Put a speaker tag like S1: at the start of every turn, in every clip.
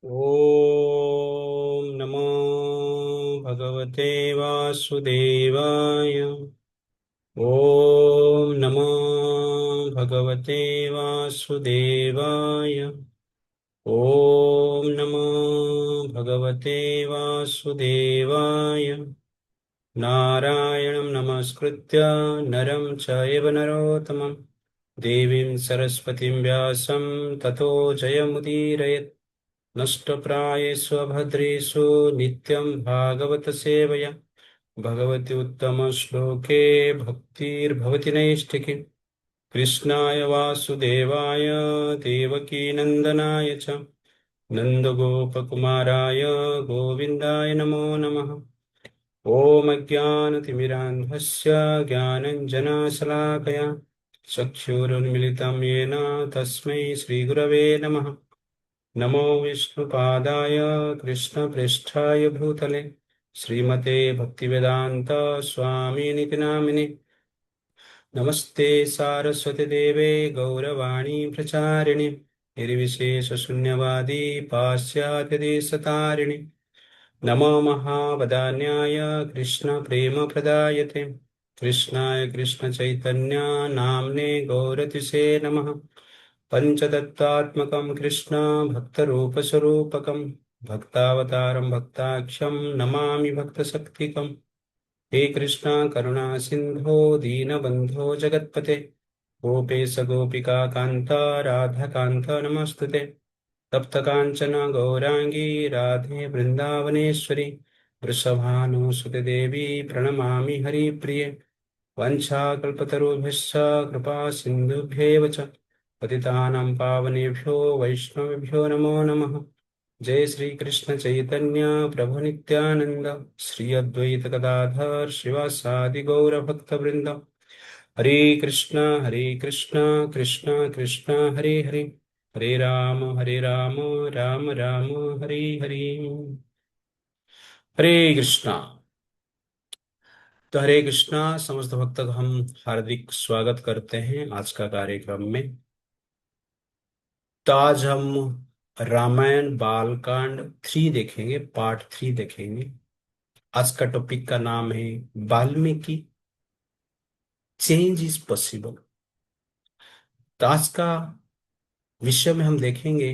S1: ॐ नमो भगवते वासुदेवाय। ॐ नमो भगवते वासुदेवाय। ॐ नमो भगवते वासुदेवाय। नारायणं नमस्कृत्य नरं चैव नरोत्तमं देवीं सरस्वतीं व्यासं ततो जयमुदीरयेत्। नष्टप्रायेषु अभद्रेषु नित्यं भागवत सेवया भगवति उत्तमश्लोके भक्तिर्भवति नैष्ठिकी। कृष्णाय वासुदेवाय देवकीनन्दनाय च नन्दगोपकुमाराय गोविन्दाय नमो नमः। ॐ अज्ञानतिमिरान्धस्य ज्ञानञ्जनशलाकया चक्षुरुन्मिलितं येन तस्मै श्रीगुरवे नमः। नमो विष्णुपादाय कृष्णप्रेष्ठाय भूतले श्रीमते भक्तिवेदान्त स्वामिनिति नामिने। नमस्ते सारस्वती देवे गौरवाणी प्रचारिणे निर्विशेषशून्यवादी पाश्चात्यदेशतारिणे। नमो महावदान्याय कृष्णप्रेमप्रदायते कृष्णाय कृष्णचैतन्य नाम्ने गौरतिसे नमः। पञ्चतत्त्वात्मकं कृष्ण भक्तरूपस्वरूपकं भक्तावतारं भक्ताख्यं नमामि भक्तशक्तिकम्। हे कृष्ण करुणा सिन्धो दीनबन्धो जगत्पते गोपेश गोपिका कान्त राधाकान्त नमस्तुते। तप्त काञ्चन गौरांगी राधे वृन्दावनेश्वरी वृषभानुसुते देवी प्रणमामि हरिप्रिये। वंशाकल्पतरुभ्यश्च कृपा सिन्धुभ्येव च पतितानां पावनेभ्यो वैष्णवेभ्यो नमो नमः। जय श्री कृष्ण चैतन्य प्रभु नित्यानंद श्री अद्वैत गदाधर शिवासादि गौर भक्त वृंद। हरे कृष्ण कृष्ण कृष्ण हरे हरे हरे राम राम राम हरे हरे। हरे कृष्णा। तो हरे कृष्णा समस्त भक्त हम हार्दिक स्वागत करते हैं आज का कार्यक्रम में। तो आज हम रामायण बालकांड 3 देखेंगे, पार्ट 3 देखेंगे। आज का टॉपिक का नाम है वाल्मीकि चेंज इज पॉसिबल। तो आज का विषय में हम देखेंगे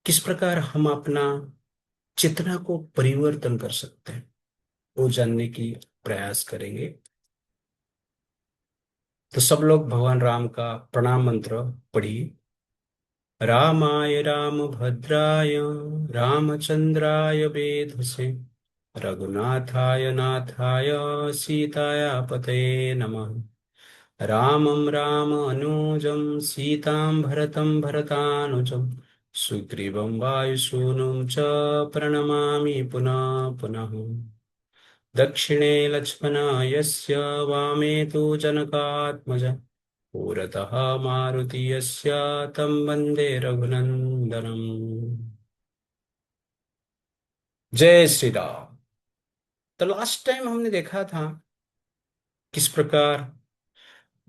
S1: किस प्रकार हम अपना चेतना को परिवर्तन कर सकते हैं, वो जानने की प्रयास करेंगे। तो सब लोग भगवान राम का प्रणाम मंत्र पढ़िए। रामाय रामभद्राय रामचंद्राय वेधसे रघुनाथाय नाथाय सीताया पतये नमः। रामं राम अनुजं सीतां भरतं भरतानुजं सुग्रीवं वायुसूनुं च प्रणमामि पुनः पुनः। दक्षिणे लक्ष्मणस्य वामे तु जनकात्मज पुरतः मारुति यस्य तं वन्दे रघुनन्दनम्। जय श्री राम। तो लास्ट टाइम हमने देखा था किस प्रकार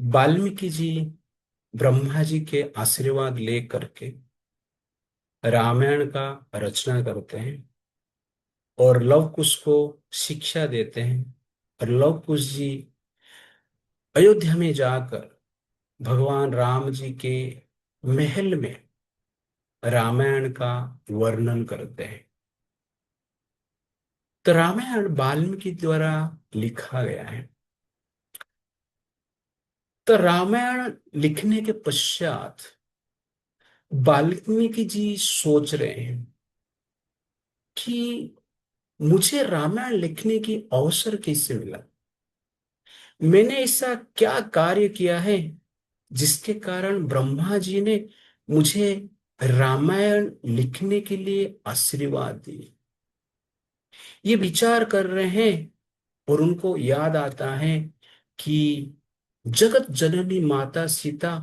S1: वाल्मीकि जी ब्रह्मा जी के आशीर्वाद ले करके रामायण का रचना करते हैं और लव कुश को शिक्षा देते हैं। और लव कुश जी अयोध्या में जाकर भगवान राम जी के महल में रामायण का वर्णन करते हैं। तो रामायण वाल्मीकि द्वारा लिखा गया है। तो रामायण लिखने के पश्चात वाल्मीकि जी सोच रहे हैं कि मुझे रामायण लिखने की अवसर कैसे मिला, मैंने ऐसा क्या कार्य किया है जिसके कारण ब्रह्मा जी ने मुझे रामायण लिखने के लिए आशीर्वाद दिए। ये विचार कर रहे हैं और उनको याद आता है कि जगत जननी माता सीता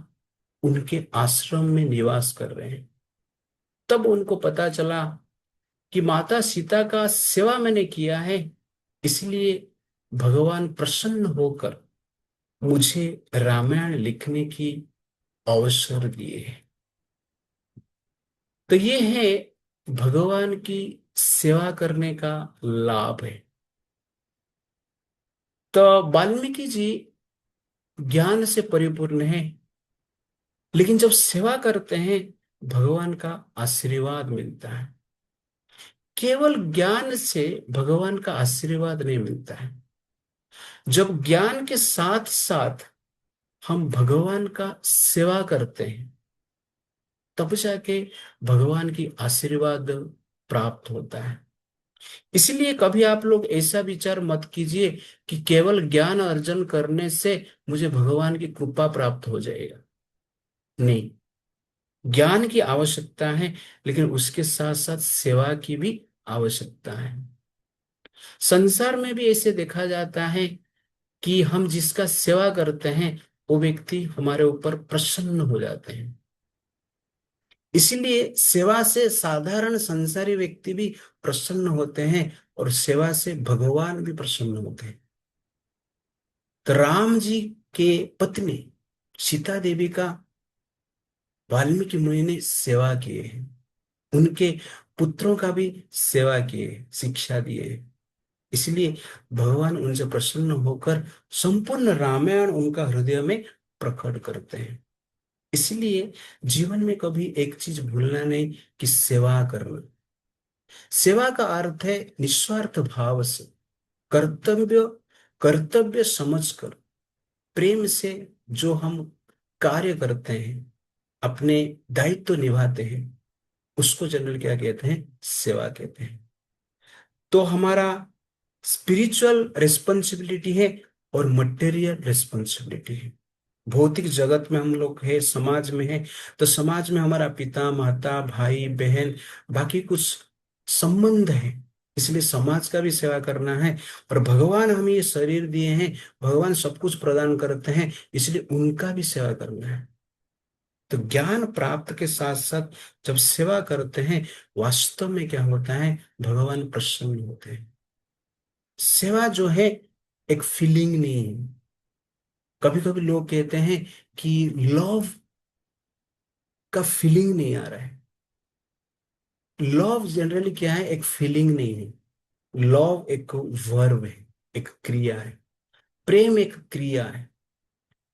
S1: उनके आश्रम में निवास कर रहे हैं। तब उनको पता चला कि माता सीता का सेवा मैंने किया है, इसलिए भगवान प्रसन्न होकर मुझे रामायण लिखने की अवसर दिए हैं। तो ये है भगवान की सेवा करने का लाभ है। तो वाल्मीकि जी ज्ञान से परिपूर्ण है, लेकिन जब सेवा करते हैं भगवान का आशीर्वाद मिलता है। केवल ज्ञान से भगवान का आशीर्वाद नहीं मिलता है। जब ज्ञान के साथ साथ हम भगवान का सेवा करते हैं, तब जाके भगवान की आशीर्वाद प्राप्त होता है। इसलिए कभी आप लोग ऐसा विचार मत कीजिए कि केवल ज्ञान अर्जन करने से मुझे भगवान की कृपा प्राप्त हो जाएगा। नहीं, ज्ञान की आवश्यकता है, लेकिन उसके साथ साथ सेवा की भी आवश्यकता है। संसार में भी ऐसे देखा जाता है कि हम जिसका सेवा करते हैं वो व्यक्ति हमारे ऊपर प्रसन्न हो जाते हैं। इसलिए सेवा से साधारण संसारी व्यक्ति भी प्रसन्न होते हैं, और सेवा से भगवान भी प्रसन्न होते हैं। तो राम जी के पत्नी सीता देवी का वाल्मीकि मुनि ने सेवा किए हैं। उनके पुत्रों का भी सेवा किए, शिक्षा दिए। इसलिए भगवान उनसे प्रसन्न होकर संपूर्ण रामायण उनका हृदय में प्रकट करते हैं। इसलिए जीवन में कभी एक चीज भूलना नहीं कि सेवा करना। सेवा का अर्थ है निस्वार्थ भाव से, कर्तव्य कर्तव्य समझकर, प्रेम से जो हम कार्य करते हैं, अपने दायित्व निभाते हैं, उसको जनरल क्या कहते हैं? सेवा कहते हैं। तो हमारा स्पिरिचुअल रिस्पॉन्सिबिलिटी है और मटेरियल रिस्पॉन्सिबिलिटी है। भौतिक जगत में हम लोग है, समाज में है, तो समाज में हमारा पिता माता भाई बहन बाकी कुछ संबंध है। इसलिए समाज का भी सेवा करना है। और भगवान हमें ये शरीर दिए हैं, भगवान सब कुछ प्रदान करते हैं, इसलिए उनका भी सेवा करना है। तो ज्ञान प्राप्त के साथ साथ जब सेवा करते हैं, वास्तव में क्या होता है? भगवान प्रसन्न होते हैं। सेवा जो है एक फीलिंग नहीं है। कभी कभी लोग कहते हैं कि लव का फीलिंग नहीं आ रहा है। लव जनरली क्या है? एक फीलिंग नहीं है। लव एक वर्ब है, एक क्रिया है। प्रेम एक क्रिया है।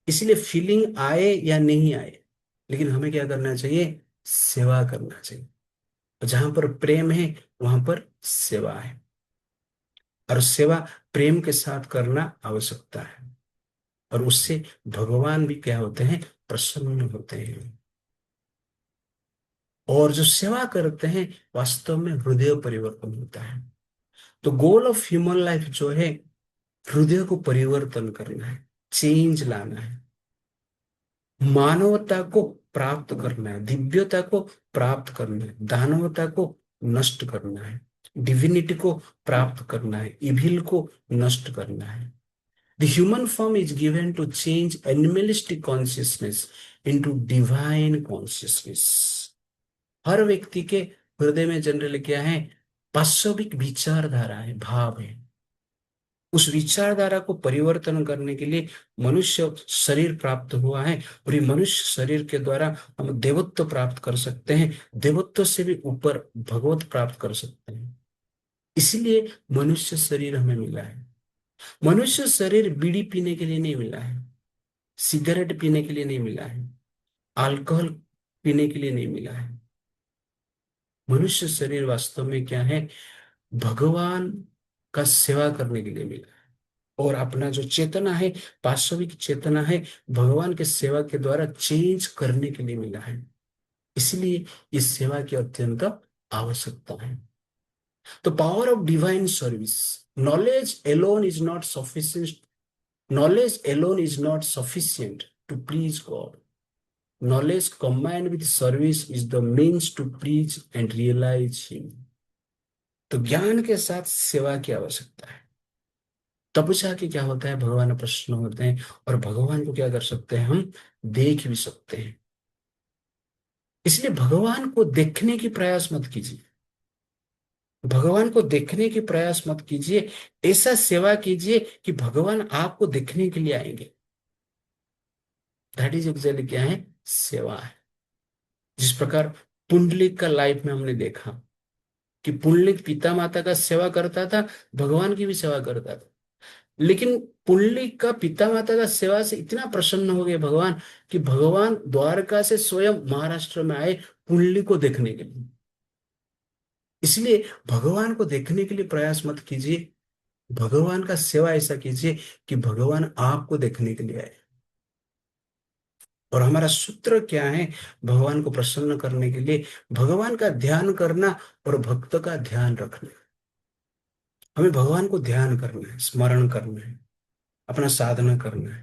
S1: इसलिए फीलिंग आए या नहीं आए, लेकिन हमें क्या करना चाहिए? सेवा करना चाहिए। जहां पर प्रेम है वहां पर सेवा है, और सेवा प्रेम के साथ करना आवश्यकता है। और उससे भगवान भी क्या होते हैं? प्रसन्न होते हैं। और जो सेवा करते हैं वास्तव में हृदय परिवर्तन होता है। तो गोल ऑफ ह्यूमन लाइफ जो है, हृदय को परिवर्तन करना है, चेंज लाना है, मानवता को प्राप्त करना है, दिव्यता को प्राप्त करना है, दानवता को नष्ट करना है, डिविनिटी को प्राप्त करना है, इविल को नष्ट करना है। The human form is given to change animalistic consciousness into divine consciousness. हर व्यक्ति के हृदय में जनरली क्या है? पाशविक विचारधारा है, भाव है। उस विचारधारा को परिवर्तन करने के लिए मनुष्य शरीर प्राप्त हुआ है, और ये मनुष्य शरीर के द्वारा हम देवत्व प्राप्त कर सकते हैं, देवत्व से भी ऊपर भगवत प्राप्त कर सकते हैं। इसलिए मनुष्य शरीर हमें मिला है। मनुष्य शरीर बीड़ी पीने के लिए नहीं मिला है, सिगरेट पीने के लिए नहीं मिला है, अल्कोहल पीने के लिए नहीं मिला है। मनुष्य शरीर वास्तव में क्या है? भगवान का सेवा करने के लिए मिला है। और अपना जो चेतना है, पार्श्विक चेतना है, भगवान के सेवा के द्वारा चेंज करने के लिए मिला है। इसलिए इस सेवा की अत्यंत आवश्यकता है। तो power of divine service, knowledge alone is not sufficient, knowledge alone is not sufficient to please God. Knowledge combined with service is the means to preach and realise him. तो ज्ञान के साथ सेवा की आवश्यकता है। तब जाके क्या होता है? भगवान प्रसन्न होते हैं, और भगवान को क्या कर सकते हैं? हम देख भी सकते हैं। इसलिए भगवान को देखने की प्रयास मत कीजिए। भगवान को देखने की प्रयास मत कीजिए। ऐसा सेवा कीजिए कि भगवान आपको देखने के लिए आएंगे। दैट इज एक्चुअली क्या है? सेवा है। जिस प्रकार पुंडलिक का लाइफ में हमने देखा, कि पुंडलिक पिता माता का सेवा करता था, भगवान की भी सेवा करता था। लेकिन पुंडलिक का पिता माता का सेवा से इतना प्रसन्न हो गए भगवान, कि भगवान द्वारका से स्वयं महाराष्ट्र में आए पुंडलिक को देखने के लिए। इसलिए भगवान को देखने के लिए प्रयास मत कीजिए, भगवान का सेवा ऐसा कीजिए कि भगवान आपको देखने के लिए आए। और हमारा सूत्र क्या है भगवान को प्रसन्न करने के लिए? भगवान का ध्यान करना और भक्त का ध्यान रखना। हमें भगवान को ध्यान करना है, स्मरण करना है, अपना साधना करना है।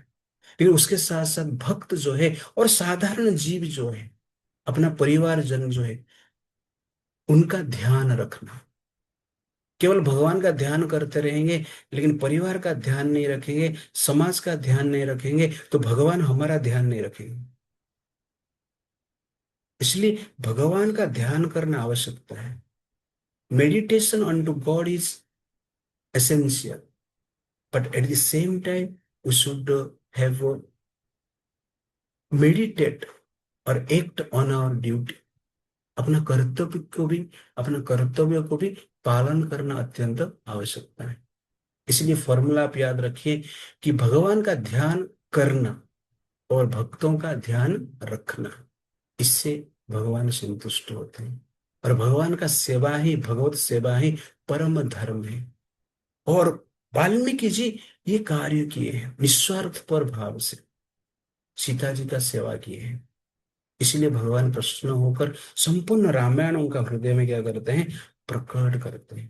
S1: लेकिन उसके साथ साथ भक्त जो है और साधारण जीव जो है, अपना परिवारजन जो है, उनका ध्यान रखना। केवल भगवान का ध्यान करते रहेंगे लेकिन परिवार का ध्यान नहीं रखेंगे, समाज का ध्यान नहीं रखेंगे, तो भगवान हमारा ध्यान नहीं रखेंगे। इसलिए भगवान का ध्यान करना आवश्यकता है। Meditation on to God is essential, but at the same time we should have meditate और एक्ट ऑन आवर ड्यूटी। अपना कर्तव्य को भी अपना कर्तव्य को भी पालन करना अत्यंत आवश्यकता है। इसलिए फॉर्मूला आप याद रखिए कि भगवान का ध्यान करना और भक्तों का ध्यान रखना, इससे भगवान संतुष्ट होते हैं। और भगवान का सेवा ही, भगवत सेवा ही परम धर्म है। और वाल्मीकि जी ये कार्य किए हैं, निस्वार्थ पर भाव से सीता जी का सेवा किए हैं। इसलिए भगवान प्रसन्न होकर संपूर्ण रामायण उनका हृदय में क्या करते हैं? प्रकट करते हैं।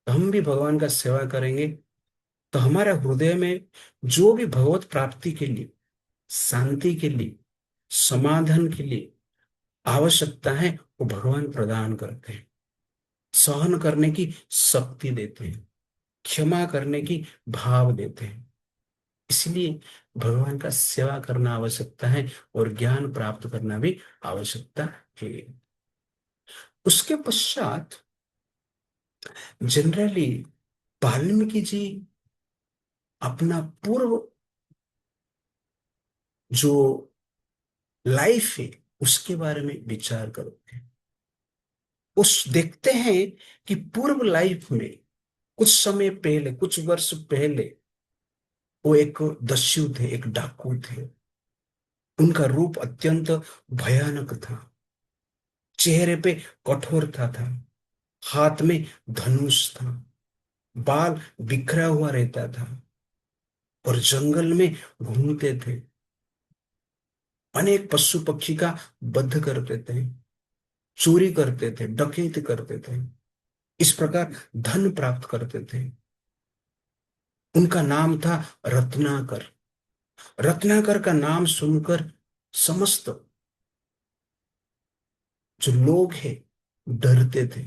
S1: तो हम भी भगवान का सेवा करेंगे तो हमारा हृदय में जो भी भगवत प्राप्ति के लिए, शांति के लिए, समाधान के लिए आवश्यकता है वो भगवान प्रदान करते हैं। सहन करने की शक्ति देते हैं, क्षमा करने की भाव देते हैं। इसलिए भगवान का सेवा करना आवश्यकता है और ज्ञान प्राप्त करना भी आवश्यकता है। उसके पश्चात जनरली वाल्मीकि जी अपना पूर्व जो लाइफ है उसके बारे में विचार करते हैं। उस देखते हैं कि पूर्व लाइफ में कुछ समय पहले, कुछ वर्ष पहले वो एक दस्यु थे, एक डाकू थे। उनका रूप अत्यंत भयानक था, चेहरे पे कठोरता था, हाथ में धनुष था, बाल बिखरा हुआ रहता था और जंगल में घूमते थे। अनेक पशु पक्षी का वध करते थे, चोरी करते थे, डकैती करते थे, इस प्रकार धन प्राप्त करते थे। उनका नाम था रत्नाकर। रत्नाकर का नाम सुनकर समस्त जो लोग हैं डरते थे।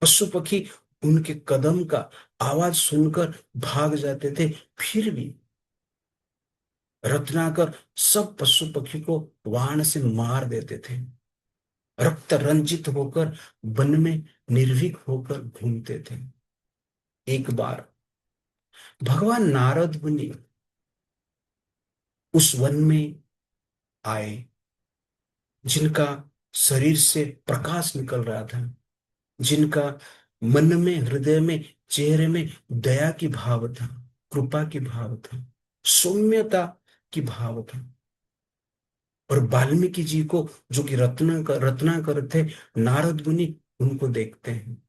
S1: पशु पक्षी उनके कदम का आवाज सुनकर भाग जाते थे, फिर भी रत्नाकर सब पशु पक्षी को बाण से मार देते थे। रक्त रंजित होकर वन में निर्भीक होकर घूमते थे। एक बार भगवान नारद मुनि उस वन में आए, जिनका शरीर से प्रकाश निकल रहा था, जिनका मन में, हृदय में, चेहरे में दया की भाव था, कृपा की भाव था, सौम्यता की भाव था। और वाल्मीकि जी को, जो कि रत्नाकर थे, नारद मुनि उनको देखते हैं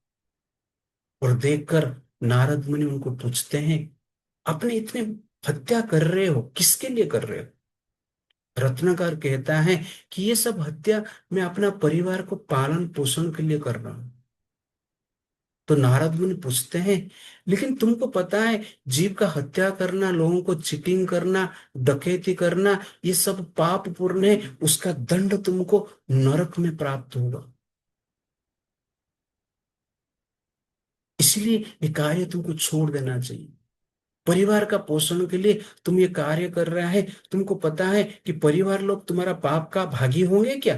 S1: और देखकर नारद मुनि उनको पूछते हैं, अपने इतने हत्या कर रहे हो, किसके लिए कर रहे हो? रत्नाकर कहता है कि ये सब हत्या मैं अपना परिवार को पालन पोषण के लिए कर रहा हूं। तो नारद मुनि पूछते हैं, लेकिन तुमको पता है जीव का हत्या करना, लोगों को चीटिंग करना, डकैती करना, ये सब पाप पूर्ण है, उसका दंड तुमको नरक में प्राप्त होगा। इसलिए ये कार्य तुमको छोड़ देना चाहिए। परिवार का पोषण के लिए तुम ये कार्य कर रहा है, तुमको पता है कि परिवार लोग तुम्हारा पाप का भागी होंगे क्या?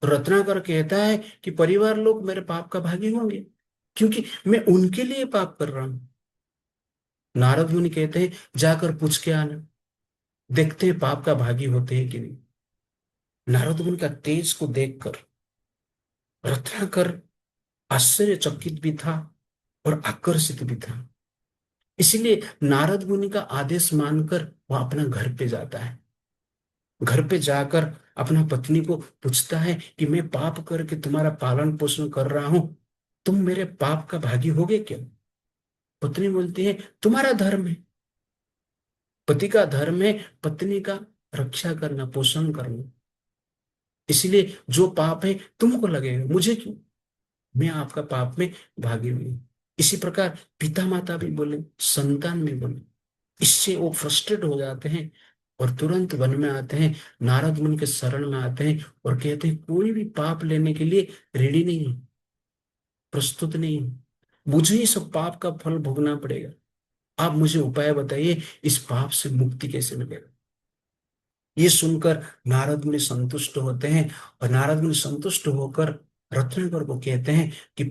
S1: तो रत्नाकर कहता है कि परिवार लोग मेरे पाप का भागी होंगे, क्योंकि मैं उनके लिए पाप कर रहा हूं। नारद मुनि कहते हैं, जाकर पूछ के आना, देखते हैं पाप का भागी होते हैं कि नहीं। नारद मुनि का तेज को देखकर रत्नाकर आश्चर्यचकित भी था और आकर्षित भी था। इसलिए नारद मुनि का आदेश मानकर वह अपना घर पे जाता है। घर पे जाकर अपना पत्नी को पूछता है कि मैं पाप करके तुम्हारा पालन पोषण कर रहा हूं, तुम मेरे पाप का भागी होगे क्या? पत्नी बोलती है, तुम्हारा धर्म है। पति का धर्म है पत्नी का रक्षा करना, पोषण करना। इसलिए जो पाप है तुमको लगेगा, मुझे क्यों? मैं आपका पाप में भागी नहीं। इसी प्रकार पिता माता भी बोले, संतान भी बोले। इससे वो फ्रस्ट्रेट हो जाते हैं और तुरंत वन में आते हैं, नारद मुनि के शरण में आते हैं और कहते हैं, कोई भी पाप लेने के लिए रेडी नहीं है, प्रस्तुत नहीं है। मुझे ही सब पाप का फल भोगना पड़ेगा। आप मुझे उपाय बताइए, इस पाप से मुक्ति कैसे मिलेगा? ये सुनकर नारद मुनि संतुष्ट होते हैं और नारद मुनि संतुष्ट होकर रत्नाकर को कहते हैं कि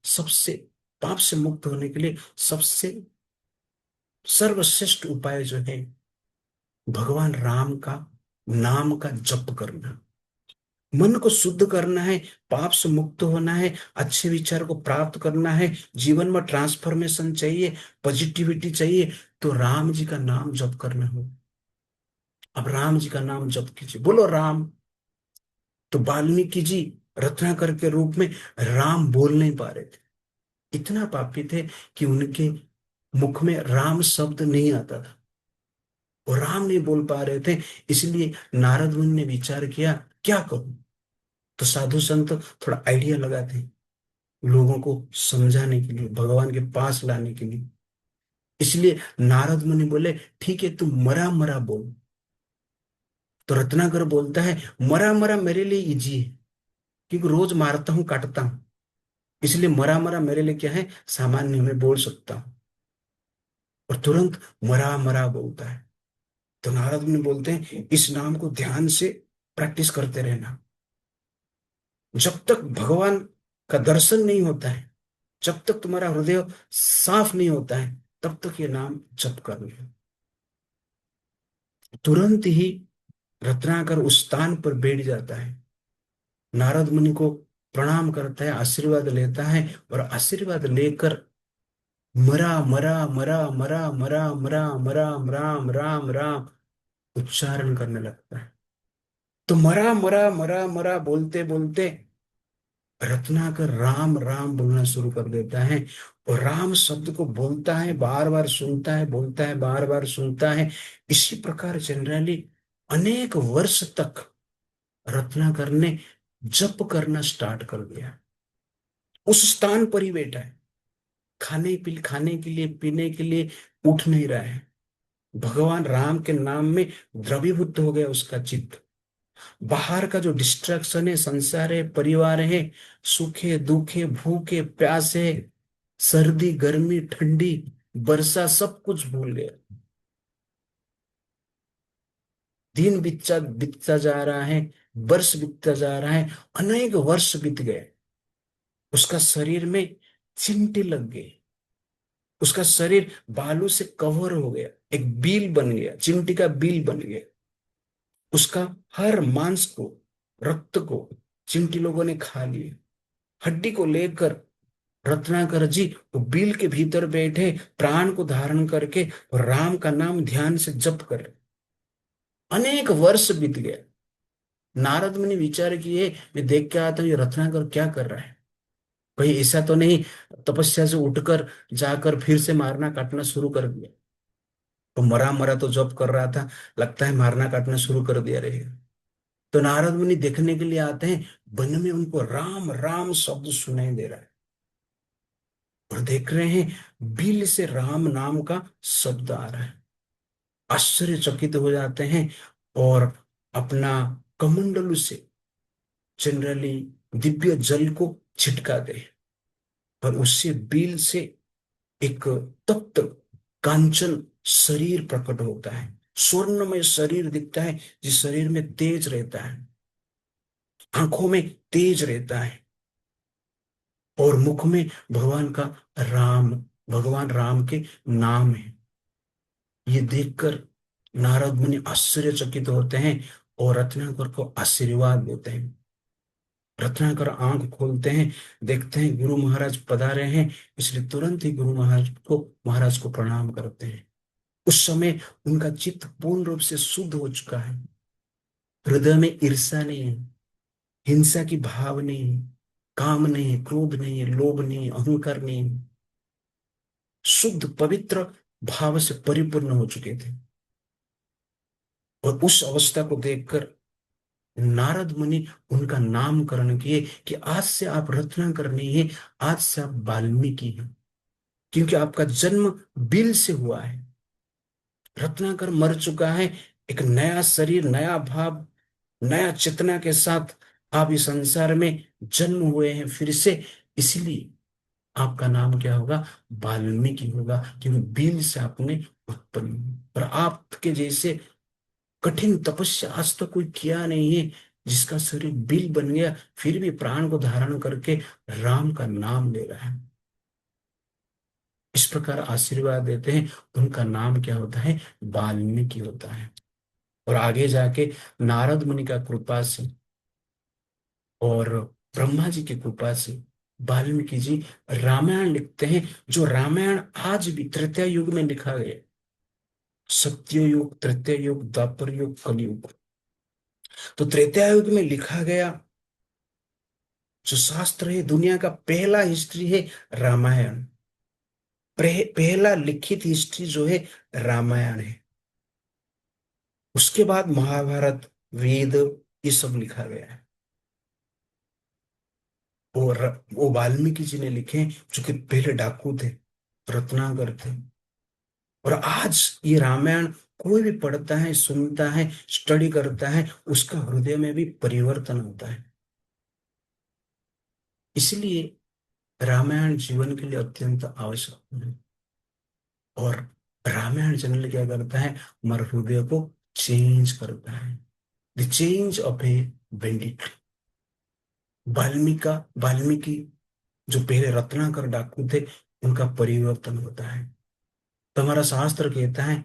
S1: सबसे पाप से मुक्त होने के लिए सबसे सर्वश्रेष्ठ उपाय जो है, भगवान राम का नाम का जप करना। मन को शुद्ध करना है, पाप से मुक्त होना है, अच्छे विचार को प्राप्त करना है, जीवन में ट्रांसफॉर्मेशन चाहिए, पॉजिटिविटी चाहिए, तो राम जी का नाम जप करना हो। अब राम जी का नाम जप कीजिए, बोलो राम। तो वाल्मीकि जी रत्नाकर के रूप में राम बोल नहीं पा रहे थे, इतना पापी थे कि उनके मुख में राम शब्द नहीं आता था, वो राम नहीं बोल पा रहे थे। इसलिए नारद मुनि ने विचार किया, क्या करूं? तो साधु संत थोड़ा आइडिया लगाते हैं लोगों को समझाने के लिए, भगवान के पास लाने के लिए। इसलिए नारद मुनि बोले, ठीक है, तू मरा मरा बोल। तो रत्नाकर बोलता है, मरा मरा मेरे लिए इजी है, क्योंकि रोज मारता हूं काटता हूं, इसलिए मरा मरा मेरे लिए क्या है, सामान्य, मैं बोल सकता हूं। और तुरंत मरा मरा बोलता है। तो नारद मुनि बोलते हैं, इस नाम को ध्यान से प्रैक्टिस करते रहना। जब तक भगवान का दर्शन नहीं होता है, जब तक तुम्हारा हृदय साफ नहीं होता है, तब तक ये नाम जप करना। तुरंत ही रत्नाकर उस स्थान पर बैठ जाता है, नारद मुनि को प्रणाम करता है, आशीर्वाद लेता है और आशीर्वाद लेकर मरा मरा मरा मरा मरा मरा मरा राम राम राम उच्चारण करने लगता है। तो मरा मरा मरा मरा बोलते बोलते रत्नाकर राम राम बोलना शुरू कर देता है और राम शब्द को बोलता है, बार बार सुनता है, बोलता है, बार बार सुनता है। इसी प्रकार जनरली अनेक वर्ष तक रत्नाकर ने जप करना स्टार्ट कर दिया। उस स्थान पर ही बैठा है, खाने के लिए, पीने के लिए उठ नहीं रहा है। भगवान राम के नाम में द्रवीभूत हो गया उसका चित्त। बाहर का जो डिस्ट्रैक्शन है, संसार है, परिवार है, सूखे दुखे भूखे प्यासे, सर्दी गर्मी ठंडी वर्षा, सब कुछ भूल गया। दिन बीतता बीतता जा रहा है, वर्ष बीतता जा रहा है, अनेक वर्ष बीत गए। उसका शरीर में चिमटी लग गई, उसका शरीर बालू से कवर हो गया, एक बील बन गया, चिमटी का बील बन गया। उसका हर मांस को, रक्त को चिमटी लोगों ने खा लिया। हड्डी को लेकर रत्नाकर जी वो बिल के भीतर बैठे, प्राण को धारण करके और राम का नाम ध्यान से जप कर रहे। अनेक वर्ष बीत गया। नारद मुनि विचार किए, मैं देख के आता हूँ ये रत्नाकर क्या कर रहा है, कहीं ऐसा तो नहीं तपस्या से उठकर जाकर फिर से मारना काटना शुरू कर दिया? तो मरा मरा तो जप कर रहा था, लगता है मारना काटना शुरू कर दिया रहेगा। तो नारद मुनि देखने के लिए आते हैं, वन में उनको राम राम शब्द सुनाई दे रहा है और देख रहे हैं बिल से राम नाम का शब्द आ रहा है। आश्चर्यचकित हो जाते हैं और अपना कमंडलू से जनरली दिव्य जल को छिटका दे और उससे बिल से एक तप्त कांचन शरीर प्रकट होता है, स्वर्णमय शरीर दिखता है, जिस शरीर में तेज रहता है, आंखों में तेज रहता है और मुख में भगवान का राम, भगवान राम के नाम है। ये देखकर नारद मुनि आश्चर्यचकित होते हैं और रत्नाकर को आशीर्वाद देते हैं। रत्नाकर आंख खोलते हैं, देखते हैं गुरु महाराज पधारे हैं, इसलिए तुरंत ही गुरु महाराज को प्रणाम करते हैं। उस समय उनका चित्त पूर्ण रूप से शुद्ध हो चुका है। हृदय में ईर्ष्या नहीं है, हिंसा की भाव नहीं है, काम नहीं है, क्रोध नहीं है, लोभ नहीं है, अहंकार नहीं है। शुद्ध पवित्र भाव से परिपूर्ण हो चुके थे। और उस अवस्था को देखकर नारद मुनि उनका नामकरण किए कि आज से आप रत्नाकर नहीं है, आज से आप वाल्मीकि हैं, क्योंकि आपका जन्म बिल से हुआ है। रत्नाकर मर चुका है, एक नया शरीर, नया भाव, नया चेतना के साथ आप इस संसार में जन्म हुए हैं फिर से। इसलिए आपका नाम क्या होगा? वाल्मीकि होगा, क्योंकि बिल से आपने उत्पन्न हुए। और आपके जैसे कठिन तपस्या आज तक कोई किया नहीं है, जिसका शरीर बिल बन गया फिर भी प्राण को धारण करके राम का नाम ले रहा है। इस प्रकार आशीर्वाद देते हैं। उनका नाम क्या होता है? वाल्मीकि होता है। और आगे जाके नारद मुनि का कृपा से और ब्रह्मा जी की कृपा से वाल्मीकि जी रामायण लिखते हैं, जो रामायण आज भी त्रेता युग में लिखा गया। सत्य युग, त्रेता युग, द्वापर युग, कलयुग। तो त्रेता युग में लिखा गया जो शास्त्र है, दुनिया का पहला हिस्ट्री है रामायण। पहला लिखित हिस्ट्री जो है रामायण है। उसके बाद महाभारत, वेद, ये सब लिखा गया है। और वो वाल्मीकि जी ने लिखे, जो कि पहले डाकू थे, रत्नाकर थे। और आज ये रामायण कोई भी पढ़ता है, सुनता है, स्टडी करता है, उसका हृदय में भी परिवर्तन होता है। इसलिए रामायण जीवन के लिए अत्यंत आवश्यक है। और रामायण जनरली क्या करता है? हमारे हृदय को चेंज करता है। The change of A bandit. Valmiki जो पहले रत्नाकर डाकू थे, उनका परिवर्तन होता है। तो हमारा शास्त्र कहता है,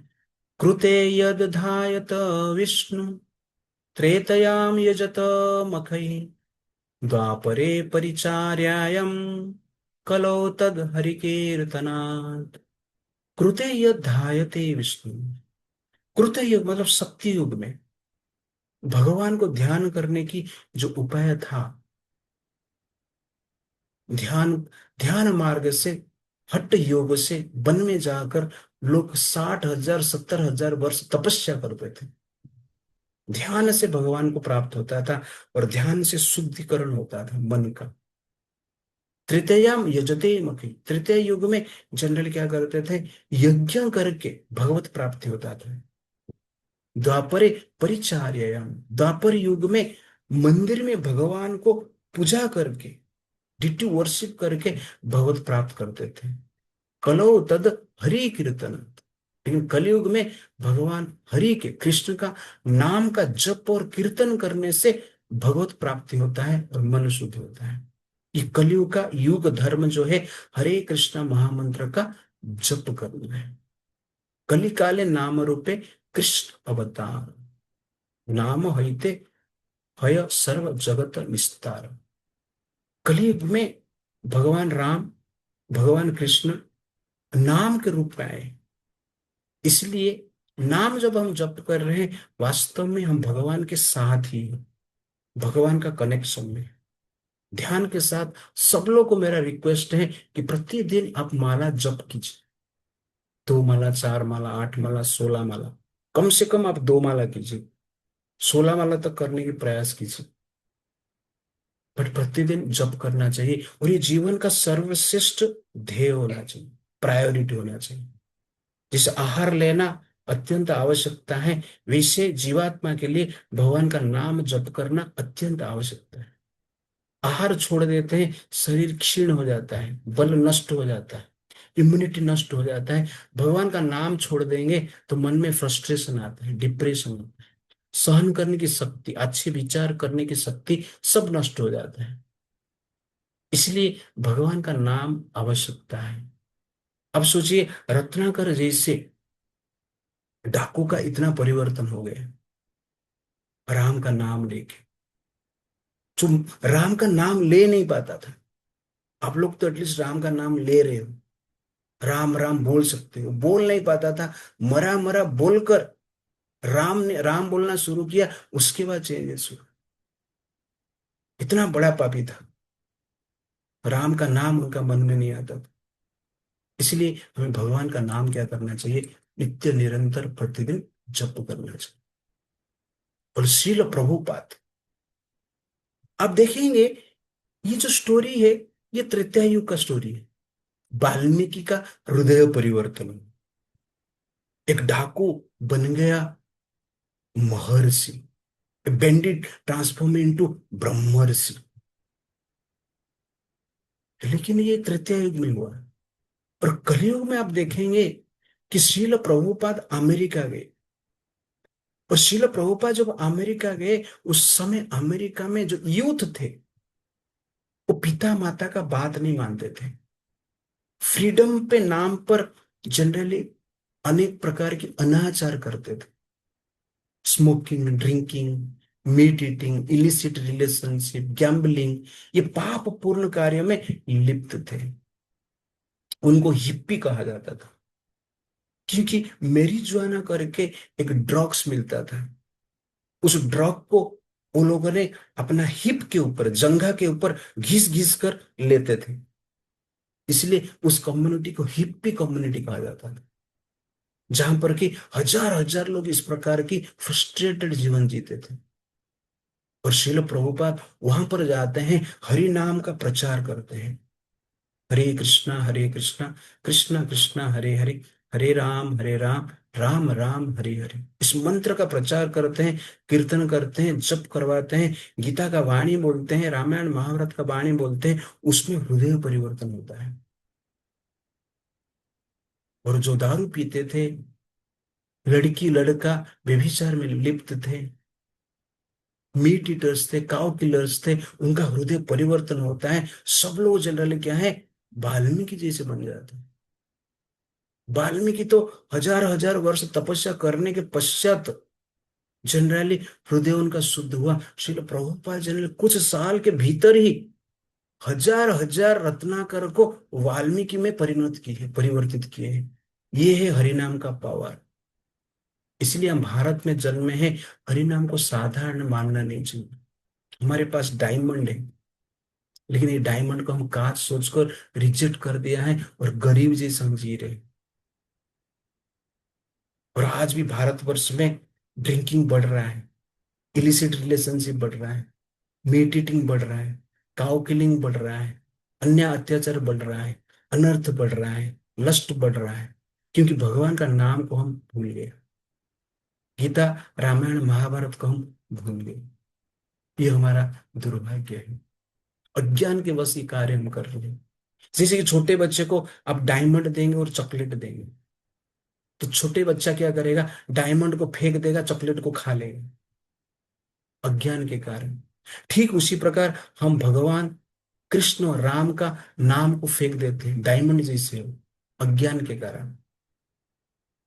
S1: कृते यद धायत विष्णु त्रेतयाम यजत मखै द्वापरे परिचार्यायम कलौ तद हरिकीर्तनात्। कृते यद धायते विष्णु। कृत युग मतलब सत्य युग में भगवान को ध्यान करने की जो उपाय था, ध्यान ध्यान मार्ग से, हठ योग से वन में जाकर लोग 60,000 70,000 वर्ष तपस्या करते थे। ध्यान से भगवान को प्राप्त होता था, और ध्यान से शुद्धिकरण होता था मन का। तृतीयाम यजते मखी। तृतीय युग में जनरल क्या करते थे? यज्ञ करके भगवत प्राप्ति होता था। द्वापरे परिचार्याम। द्वापर युग में मंदिर में भगवान को पूजा करके, डिटी वर्शिप करके भगवत प्राप्त करते थे। कलौ तद हरि कीर्तन। लेकिन कलयुग में भगवान हरि के, कृष्ण का नाम का जप और कीर्तन करने से भगवत प्राप्ति होता है और मन शुद्ध होता है। ये कलयुग का युग धर्म जो है, हरे कृष्ण महामंत्र का जप करना है। कली काले नाम रूपे कृष्ण अवतार। नाम हईते हय सर्व जगत निस्तार। कलयुग में भगवान राम, भगवान कृष्ण नाम के रूप में आए। इसलिए नाम जब हम जप कर रहे हैं, वास्तव में हम भगवान के साथ ही हैं, भगवान का कनेक्शन में। ध्यान के साथ सब लोग को मेरा रिक्वेस्ट है कि प्रतिदिन आप माला जप कीजिए। 2 माला, 4 माला, 8 माला, 16 माला। कम से कम आप 2 माला कीजिए, 16 माला तक करने की प्रयास कीजिए। बट प्रतिदिन जप करना चाहिए, और ये जीवन का सर्वश्रेष्ठ ध्येय होना चाहिए, प्रायोरिटी होना चाहिए। जैसे आहार लेना अत्यंत आवश्यकता है, वैसे जीवात्मा के लिए भगवान का नाम जप करना अत्यंत आवश्यकता है। आहार छोड़ देते हैं, शरीर क्षीण हो जाता है, बल नष्ट हो जाता है, इम्यूनिटी नष्ट हो जाता है। भगवान का नाम छोड़ देंगे तो मन में फ्रस्ट्रेशन आता है, डिप्रेशन आता है, सहन करने की शक्ति, अच्छे विचार करने की शक्ति, सब नष्ट हो जाता है। इसलिए भगवान का नाम आवश्यकता है। अब सोचिए, रत्नाकर जैसे डाकू का इतना परिवर्तन हो गया राम का नाम लेके। जो राम का नाम ले नहीं पाता था। आप लोग तो एटलीस्ट राम का नाम ले रहे हो, राम राम बोल सकते हो, बोल नहीं पाता था। मरा मरा बोलकर राम ने राम बोलना शुरू किया, उसके बाद चेंजेस हुआ। इतना बड़ा पापी था, राम का नाम उनका मन में नहीं आता था। इसलिए हमें भगवान का नाम क्या करना चाहिए? नित्य निरंतर प्रतिदिन जप करना चाहिए। और श्रील प्रभुपाद, आप देखेंगे ये जो स्टोरी है, ये त्रेता युग का स्टोरी है। वाल्मीकि का हृदय परिवर्तन, एक डाकू बन गया महर्षि, बेंडिट ट्रांसफॉर्म इनटू ब्रह्मर्षि। लेकिन ये तृतीय युग में हुआ। और कलयुग में आप देखेंगे कि श्रील प्रभुपाद अमेरिका गए। और श्रील प्रभुपाद जब अमेरिका गए, उस समय अमेरिका में जो यूथ थे, वो पिता माता का बात नहीं मानते थे। फ्रीडम पे नाम पर जनरली अनेक प्रकार के अनाचार करते थे। Smoking, drinking, meat eating, illicit relationship, gambling, ये पाप पूर्ण कार्य में लिप्त थे। उनको हिप्पी कहा जाता था, क्योंकि मेरिजुआना करके एक ड्रग्स मिलता था। उस ड्रग को उन लोगों ने अपना हिप के ऊपर, जंघा के ऊपर घिस घिस कर लेते थे। इसलिए उस कम्युनिटी को हिप्पी कम्युनिटी कहा जाता था, जहां पर कि हजार हजार लोग इस प्रकार की फ्रस्ट्रेटेड जीवन जीते थे। और श्रील प्रभुपाद वहां पर जाते हैं, हरि नाम का प्रचार करते हैं। हरे कृष्णा कृष्णा कृष्णा हरे हरे, हरे राम राम राम हरे हरे, इस मंत्र का प्रचार करते हैं, कीर्तन करते हैं, जप करवाते हैं, गीता का वाणी बोलते हैं, रामायण महाभारत का वाणी बोलते हैं। उसमें हृदय परिवर्तन होता है। और जो दारू पीते थे, लड़की लड़का व्यभिचार में लिप्त थे, मीट ईटर्स थे, काउ किलर्स थे, उनका हृदय परिवर्तन होता है। सब लोग जनरली क्या है, वाल्मीकि जैसे बन जाते हैं। वाल्मीकि तो हजार हजार वर्ष तपस्या करने के पश्चात जनरली हृदय उनका शुद्ध हुआ। श्रील प्रभुपाद जनरली कुछ साल के भीतर ही हजार हजार रत्नाकर को वाल्मीकि में परिणत किए हैं, परिवर्तित किए हैं। ये है हरिनाम का पावर। इसलिए हम भारत में जन्मे हैं, हरिनाम को साधारण मानना नहीं चाहिए। हमारे पास डायमंड है, लेकिन ये डायमंड को हम कांच सोचकर रिजेक्ट कर दिया है और गरीब जैसे हम जी रहे हैं। और आज भी भारतवर्ष में ड्रिंकिंग बढ़ रहा है, इलिसिट रिलेशनशिप बढ़ रहा है, मीट ईटिंग बढ़ रहा है, काउ किलिंग बढ़ रहा है, अन्य अत्याचार बढ़ रहा है, अनर्थ बढ़ रहा है, लस्ट बढ़ रहा है, क्योंकि भगवान का नाम को हम भूल गए। गीता, रामायण महाभारत को हम भूल गए। ये हमारा दुर्भाग्य है। अज्ञान के वश ये कार्य हम कर रहे हैं। जैसे कि छोटे बच्चे को आप डायमंड देंगे और चॉकलेट देंगे, तो छोटे बच्चा क्या करेगा, डायमंड को फेंक देगा, चॉकलेट को खा लेगा, अज्ञान के कारण। ठीक उसी प्रकार हम भगवान कृष्ण और राम का नाम को फेंक देते हैं, डायमंड जैसे हो, अज्ञान के कारण।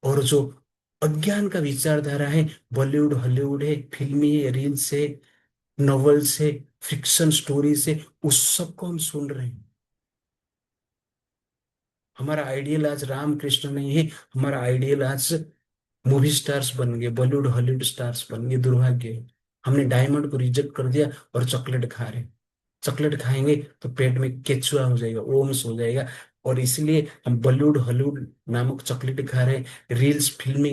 S1: और जो अज्ञान का विचारधारा है, बॉलीवुड हॉलीवुड है, फिल्मी है, रील्स है, नॉवेल्स है, फिक्शन स्टोरीज है, उस सब को हम सुन रहे हैं। हमारा आइडियल आज राम कृष्ण नहीं है, हमारा आइडियल आज मूवी स्टार्स बन गए, बॉलीवुड हॉलीवुड स्टार्स बन गए। दुर्भाग्य है, हमने डायमंड को रिजेक्ट कर दिया और चॉकलेट खा रहे। चॉकलेट खाएंगे तो पेट में केचुआ हो जाएगा, ओम्स हो जाएगा। और इसलिए हम बॉलीवुड हॉलीवुड नामक चॉकलेट खा रहे हैं, रील्स फिल्मी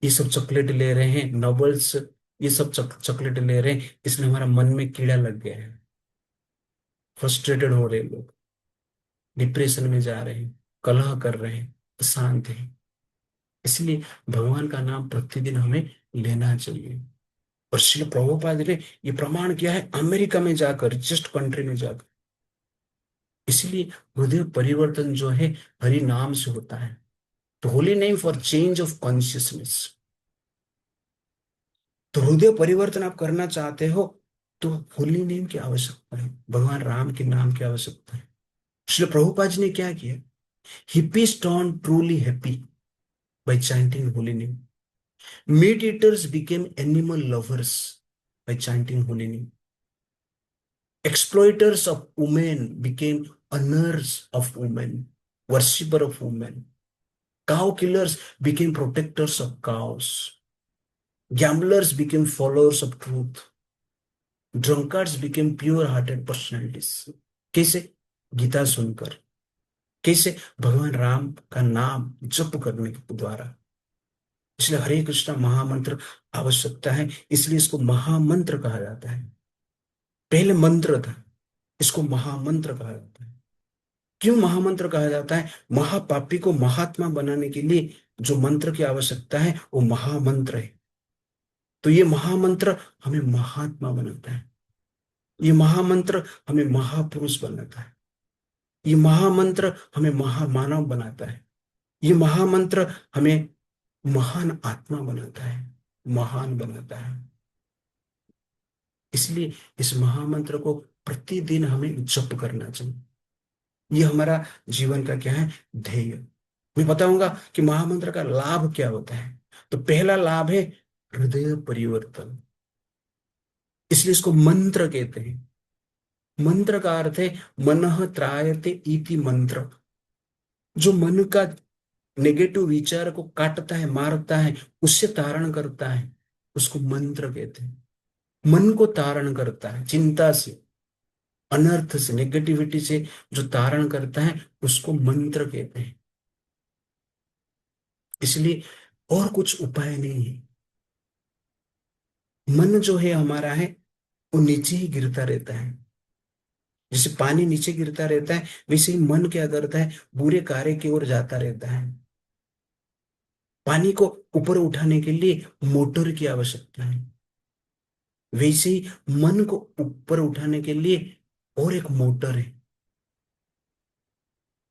S1: ये सब चॉकलेट ले रहे हैं, नॉवेल्स ये सब चॉकलेट ले रहे हैं। इसलिए हमारा मन में कीड़ा लग गया है, फ्रस्ट्रेटेड हो रहे हैं लोग, डिप्रेशन में जा रहे हैं, कलह कर रहे हैं, अशांत हैं। इसलिए भगवान का नाम प्रतिदिन हमें लेना चाहिए। और श्री प्रभुपाद ने ये प्रमाण किया है अमेरिका में जाकर, रिचेस्ट कंट्री में जाकर। इसलिए हृदय परिवर्तन जो है हरि नाम से होता है। तो holy name for change of consciousness. तो हृदय परिवर्तन आप करना चाहते हो, तो होली नेम की आवश्यकता है, भगवान राम के नाम की आवश्यकता है। श्री प्रभुपाद जी ने क्या किया, hippies turn truly happy bye chanting holy name, meet eaters became animal lovers bye chanting holy name, Exploiters of women became owners of women, worshipper of women. Cow killers became protectors of cows. Gamblers became followers of truth. Drunkards became pure-hearted personalities. कैसे? गीता सुनकर। कैसे? भगवान राम का नाम जप करने के द्वारा। इसलिए हरे कृष्णा महामंत्र आवश्यकता है, इसलिए इसको महामंत्र कहा जाता है। पहले मंत्र था, इसको महामंत्र कहा जाता है। क्यों महामंत्र कहा जाता है? महापापी को महात्मा बनाने के लिए जो मंत्र की आवश्यकता है वो महामंत्र है। तो ये महामंत्र हमें महात्मा बनाता है, ये महामंत्र हमें महापुरुष बनाता है, ये महामंत्र हमें महामानव बनाता है, ये महामंत्र हमें महान आत्मा बनाता है, महान बनाता है। इसलिए इस महामंत्र को प्रतिदिन हमें जप करना चाहिए। ये हमारा जीवन का क्या है? ध्येय। मैं बताऊंगा कि महामंत्र का लाभ क्या होता है। तो पहला लाभ है हृदय परिवर्तन, इसलिए इसको मंत्र कहते हैं। मंत्र का अर्थ है मनः त्रायते इति मंत्र। जो मन का नेगेटिव विचार को काटता है, मारता है, उससे तारण करता है, उसको मंत्र कहते हैं। मन को तारण करता है, चिंता से, अनर्थ से, नेगेटिविटी से जो तारण करता है उसको मंत्र कहते हैं। इसलिए और कुछ उपाय नहीं है। मन जो है हमारा है वो नीचे ही गिरता रहता है। जैसे पानी नीचे गिरता रहता है वैसे ही मन क्या करता है? बुरे कार्य की ओर जाता रहता है। पानी को ऊपर उठाने के लिए मोटर की आवश्यकता है, वैसे ही मन को ऊपर उठाने के लिए और एक मोटर है।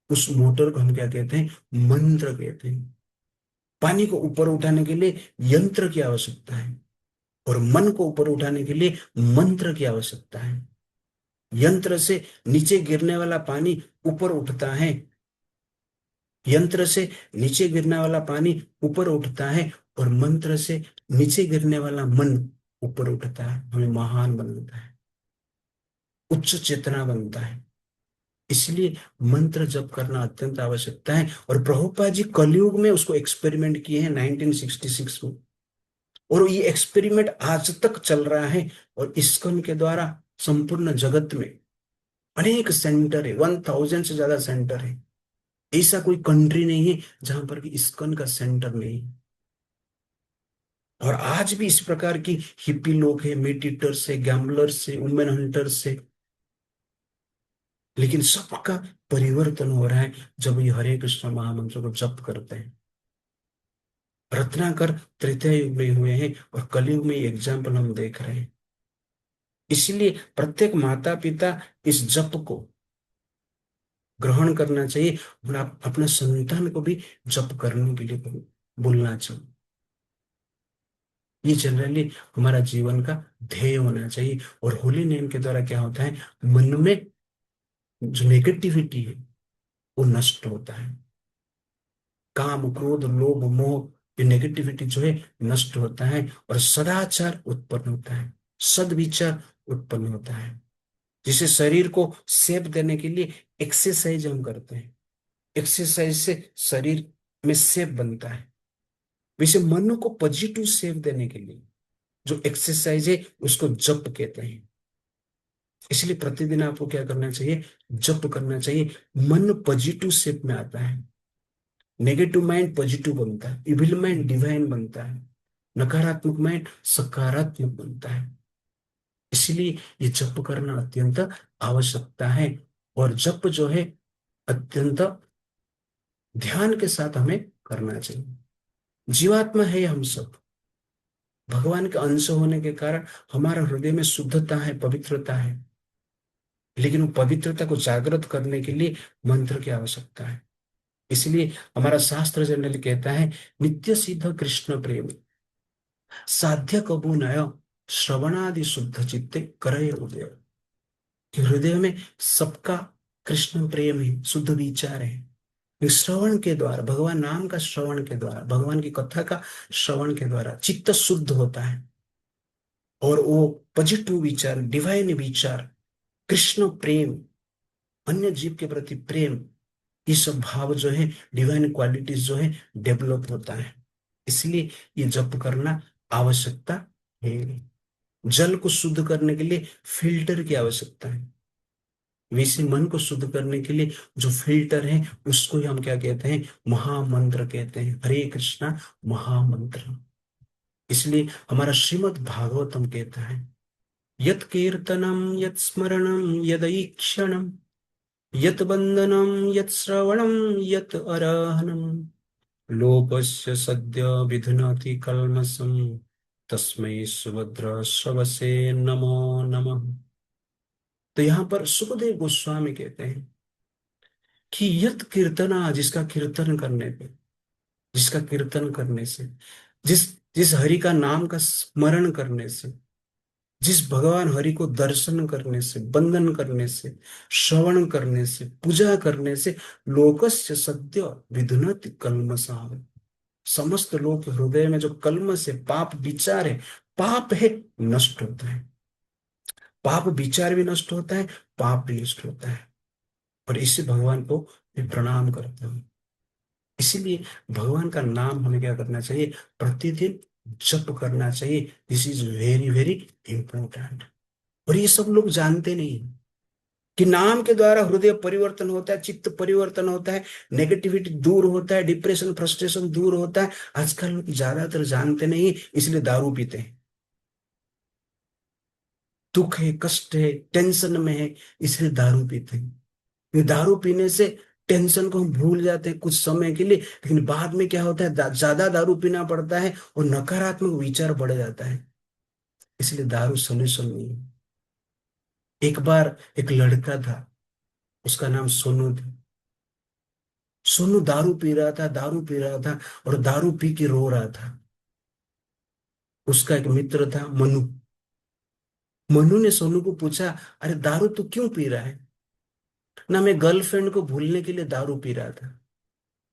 S1: उस मोटर को हम क्या कहते हैं? मंत्र कहते हैं। पानी को ऊपर उठाने के लिए यंत्र की आवश्यकता है और मन को ऊपर उठाने के लिए मंत्र की आवश्यकता है। यंत्र से नीचे गिरने वाला पानी ऊपर उठता है, यंत्र से नीचे गिरने वाला पानी ऊपर उठता है और मंत्र से नीचे गिरने वाला मन ऊपर उठता है, हमें महान बनाता है, उच्च चेतना बनता है। इसलिए मंत्र जप करना अत्यंत आवश्यकता है। और प्रभुपाद जी कलयुग में उसको एक्सपेरिमेंट किए हैं 1966 में, और ये एक्सपेरिमेंट आज तक चल रहा है। और इस्कॉन के द्वारा संपूर्ण जगत में अनेक सेंटर है, 1000 से ज्यादा सेंटर है। ऐसा कोई कंट्री नहीं है जहां पर कि इस्कॉन का सेंटर नहीं है। और आज भी इस प्रकार की हिप्पी लोग हैं, मेडिटेटर्स है, गैम्बलर्स है, वुमेन हंटर्स है, लेकिन सबका परिवर्तन हो रहा है जब ये हरे कृष्ण महामंत्र को जप करते हैं। रत्नाकर त्रेता युग में हुए हैं और कलयुग में ये एग्जाम्पल हम देख रहे हैं। इसलिए प्रत्येक माता पिता इस जप को ग्रहण करना चाहिए और अपने संतान को भी जप करने के लिए बोलना चाहिए। ये जनरली हमारा जीवन का ध्येय होना चाहिए। और होली नेम के द्वारा क्या होता है? मन में जो नेगेटिविटी है वो नष्ट होता है। काम, क्रोध, लोभ, मोह, ये नेगेटिविटी जो है नष्ट होता है और सदाचार उत्पन्न होता है, सदविचार उत्पन्न होता है। जिसे शरीर को शेप देने के लिए एक्सरसाइज हम करते हैं, एक्सरसाइज से शरीर में शेप बनता है, वैसे मन को पॉजिटिव शेप देने के लिए जो एक्सरसाइज है उसको जप कहते हैं। इसलिए प्रतिदिन आपको क्या करना चाहिए? जप करना चाहिए। मन पॉजिटिव शेप में आता है, नेगेटिव माइंड पॉजिटिव बनता है, इविल माइंड डिवाइन बनता है, नकारात्मक माइंड सकारात्मक बनता है। इसलिए ये जप करना अत्यंत आवश्यकता है। और जप जो है अत्यंत ध्यान के साथ हमें करना चाहिए। जीवात्मा है हम सब, भगवान के अंश होने के कारण हमारा हृदय में शुद्धता है, पवित्रता है, लेकिन वो पवित्रता को जागृत करने के लिए मंत्र की आवश्यकता है। इसलिए हमारा शास्त्र जनरली कहता है नित्य सिद्ध कृष्ण प्रेम साध्य कबू नय श्रवणादि शुद्ध चित्ते करय उदय। कि हृदय में सबका कृष्ण प्रेम है, शुद्ध विचार है। श्रवण के द्वारा, भगवान नाम का श्रवण के द्वारा, भगवान की कथा का श्रवण के द्वारा चित्त शुद्ध होता है और वो पॉजिटिव विचार, डिवाइन विचार कृष्ण प्रेम, अन्य जीव के प्रति प्रेम, ये सब भाव जो है, डिवाइन क्वालिटीज जो है, डेवलप होता है। इसलिए ये जप करना आवश्यकता है। जल को शुद्ध करने के लिए फिल्टर की आवश्यकता है, वैसे मन को शुद्ध करने के लिए जो फिल्टर है उसको ही हम क्या कहते हैं, महामंत्र कहते हैं। हरे कृष्णा महामंत्र। इसलिए हमारा श्रीमद् भागवतम कहता है, यत कीर्तनम यत स्मरणम यदैक्षणम यत वंदनम यत श्रवणम यत अरहनम लोकस्य सद्य विधुनति कल्मषम तस्मै सुभद्र श्रवसे नमो नमः। तो यहाँ पर सुखदेव गोस्वामी कहते हैं कि यत कीर्तना, जिसका कीर्तन करने पे, जिसका कीर्तन करने से, जिस जिस हरि का नाम का स्मरण करने से, जिस भगवान हरि को दर्शन करने से, वंदन करने से, श्रवण करने से, पूजा करने से, लोकस्य सद्य विधुनति कल्मषाः, समस्त लोग के हृदय में जो कल्मष है, पाप विचार है, पाप है, नष्ट होता है। पाप विचार भी नष्ट होता है, पाप भी नष्ट होता है। और इससे भगवान को मैं प्रणाम करता हूँ। इसीलिए भगवान का नाम हमें क्या करना चाहिए, प्रतिदिन जप करना चाहिए। This is very very important. और ये सब लोग जानते नहीं कि नाम के द्वारा हृदय परिवर्तन होता है, चित्त परिवर्तन होता है, नेगेटिविटी दूर होता है, डिप्रेशन फ्रस्ट्रेशन दूर होता है। आजकल लोग ज्यादातर जानते नहीं, इसलिए दारू पीते हैं। दुख है, कष्ट है, टेंशन में है, इसलिए दारू पीते हैं। ये दारू पीने से टेंशन को हम भूल जाते हैं कुछ समय के लिए, लेकिन बाद में क्या होता है, ज्यादा दारू पीना पड़ता है और नकारात्मक विचार बढ़ जाता है। इसलिए दारू सोल्यूशन नहीं है। एक बार एक लड़का था, उसका नाम सोनू था। सोनू दारू पी रहा था, दारू पी रहा था और दारू पी के रो रहा था। उसका एक मित्र था मनु। मनु ने सोनू को पूछा, अरे दारू तू क्यों पी रहा है? ना मैं गर्लफ्रेंड को भूलने के लिए दारू पी रहा था,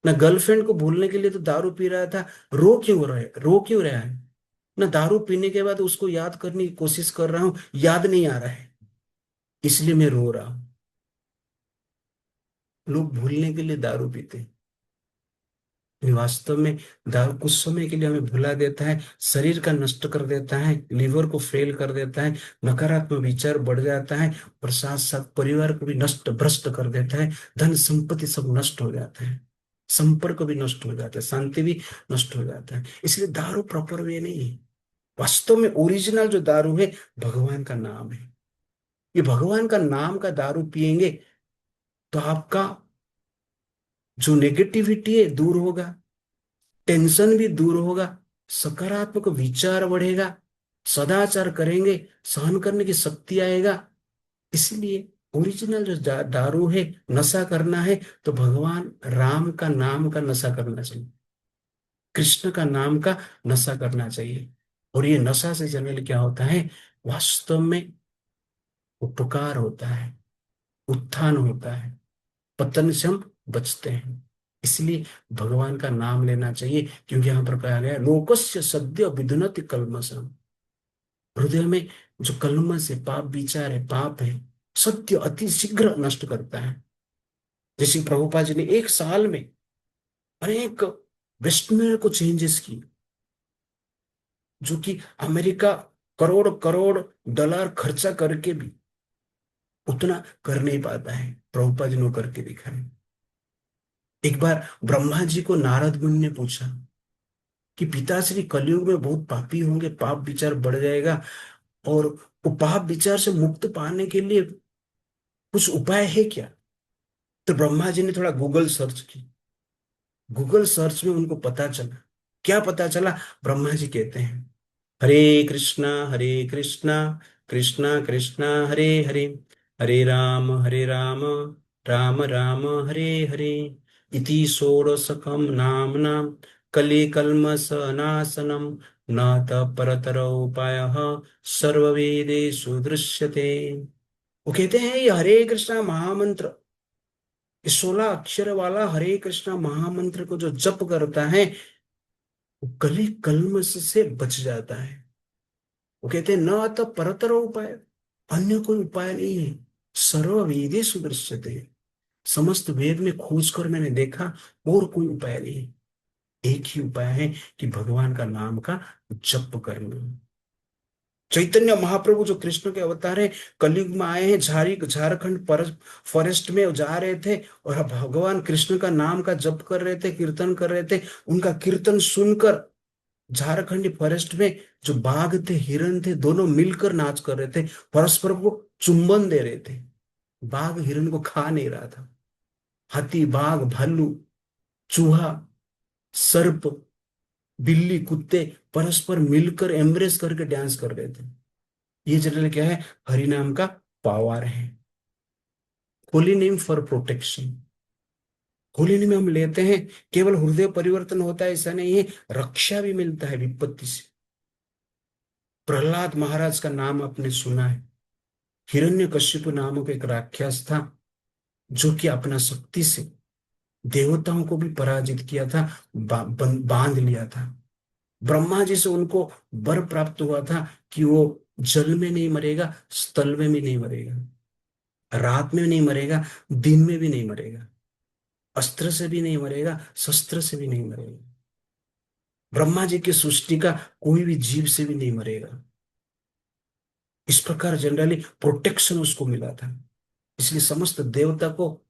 S1: ना गर्लफ्रेंड को भूलने के लिए तो दारू पी रहा था। रो क्यों रहा है? ना दारू पीने के बाद उसको याद करने की कोशिश कर रहा हूं, याद नहीं आ रहा है, इसलिए मैं रो रहा हूं। लोग भूलने के लिए दारू पीते हैं, लेकिन वास्तव में दारू कुछ समय के लिए हमें भुला देता है, शरीर का नष्ट कर देता है, लिवर को फेल कर देता है, नकारात्मक विचार बढ़ जाता है और साथ साथ परिवार को भी नष्ट भ्रष्ट कर देता है। धन संपत्ति सब नष्ट हो जाता है, संपर्क भी नष्ट हो जाता है, शांति भी नष्ट हो जाता है। इसलिए दारू प्रॉपर वे नहीं है। वास्तव में ओरिजिनल जो दारू है, भगवान का नाम है। ये भगवान का नाम का दारू पिएंगे तो आपका जो नेगेटिविटी है दूर होगा, टेंशन भी दूर होगा, सकारात्मक विचार बढ़ेगा, सदाचार करेंगे, सहन करने की शक्ति आएगा। इसलिए ओरिजिनल जो दारू है, नशा करना है तो भगवान राम का नाम का नशा करना चाहिए, कृष्ण का नाम का नशा करना चाहिए। और ये नशा से जनरली क्या होता है, वास्तव में उपकार होता है, उत्थान होता है, पतन से हम बचते हैं। इसलिए भगवान का नाम लेना चाहिए, क्योंकि यहाँ पर कहा गया है, लोकस्य सद्य विधुनति कल्मषम। हृदय में जो कल्मष है, पाप विचार है, पाप है, सत्य अति शीघ्र नष्ट करता है। जैसे प्रभुपाद जी ने एक साल में अनेक वेस्टमेयर को चेंजेस किए, जो कि अमेरिका करोड़ करोड़ डॉलर खर्चा करके भी उतना कर नहीं पाता है, प्रभुपाद जी ने करके दिखाया। एक बार ब्रह्मा जी को नारद मुनि ने पूछा कि पिताश्री, कलयुग में बहुत पापी होंगे, पाप विचार बढ़ जाएगा, और वो पाप विचार से मुक्त पाने के लिए कुछ उपाय है क्या? तो ब्रह्मा जी ने थोड़ा गूगल सर्च की। गूगल सर्च में उनको पता चला, क्या पता चला? ब्रह्मा जी कहते हैं, हरे कृष्णा कृष्णा कृष्णा हरे हरे, हरे राम राम राम हरे हरे, इति षोडशकं नाम्नां कली कल्मष नाशनम न त परतर उपायः सर्ववेदेषु दृश्यते। वो कहते हैं ये हरे कृष्णा महामंत्र, इस 16 अक्षर वाला हरे कृष्णा महामंत्र को जो जप करता है, वो कली कल्मष से बच जाता है। वो कहते हैं न तो परतर उपाय, अन्य कोई उपाय नहीं है। सर्व वेदेषु दृश्यते। समस्त वेद में खोज कर मैंने देखा, और कोई उपाय नहीं। एक ही उपाय है कि भगवान का नाम का जप करना। चैतन्य महाप्रभु जो कृष्ण के अवतार है, कलयुग में आए हैं, झारखंड फॉरेस्ट में जा रहे थे, और भगवान कृष्ण का नाम का जप कर रहे थे, कीर्तन कर रहे थे। उनका कीर्तन सुनकर झारखंडी फॉरेस्ट में जो बाघ थे, हिरण थे, दोनों मिलकर नाच कर रहे थे, परस्पर को चुंबन दे रहे थे। बाघ हिरण को खा नहीं रहा था। हाथी, बाघ, भालू, चूहा, सर्प, बिल्ली, कुत्ते परस्पर मिलकर एम्ब्रेस करके डांस कर रहे थे। ये जनरल क्या है? हरि नाम का पावर है। Holy name for protection. Holy name हम लेते हैं, केवल हृदय परिवर्तन होता है ऐसा नहीं है, रक्षा भी मिलता है विपत्ति से। प्रहलाद महाराज का नाम आपने सुना है। हिरण्यकश्यप नामक एक राक्षस था, जो कि अपना शक्ति से देवताओं को भी पराजित किया था, बांध लिया था। ब्रह्मा जी से उनको वर प्राप्त हुआ था कि वो जल में नहीं मरेगा, स्थल में भी नहीं मरेगा, रात में नहीं मरेगा, दिन में भी नहीं मरेगा, अस्त्र से भी नहीं मरेगा, शस्त्र से भी नहीं मरेगा। ब्रह्मा जी की सृष्टि का कोई भी जीव से भी नहीं मरेगा। इस प्रकार जनरली प्रोटेक्शन उसको मिला था। इसलिए समस्त देवता को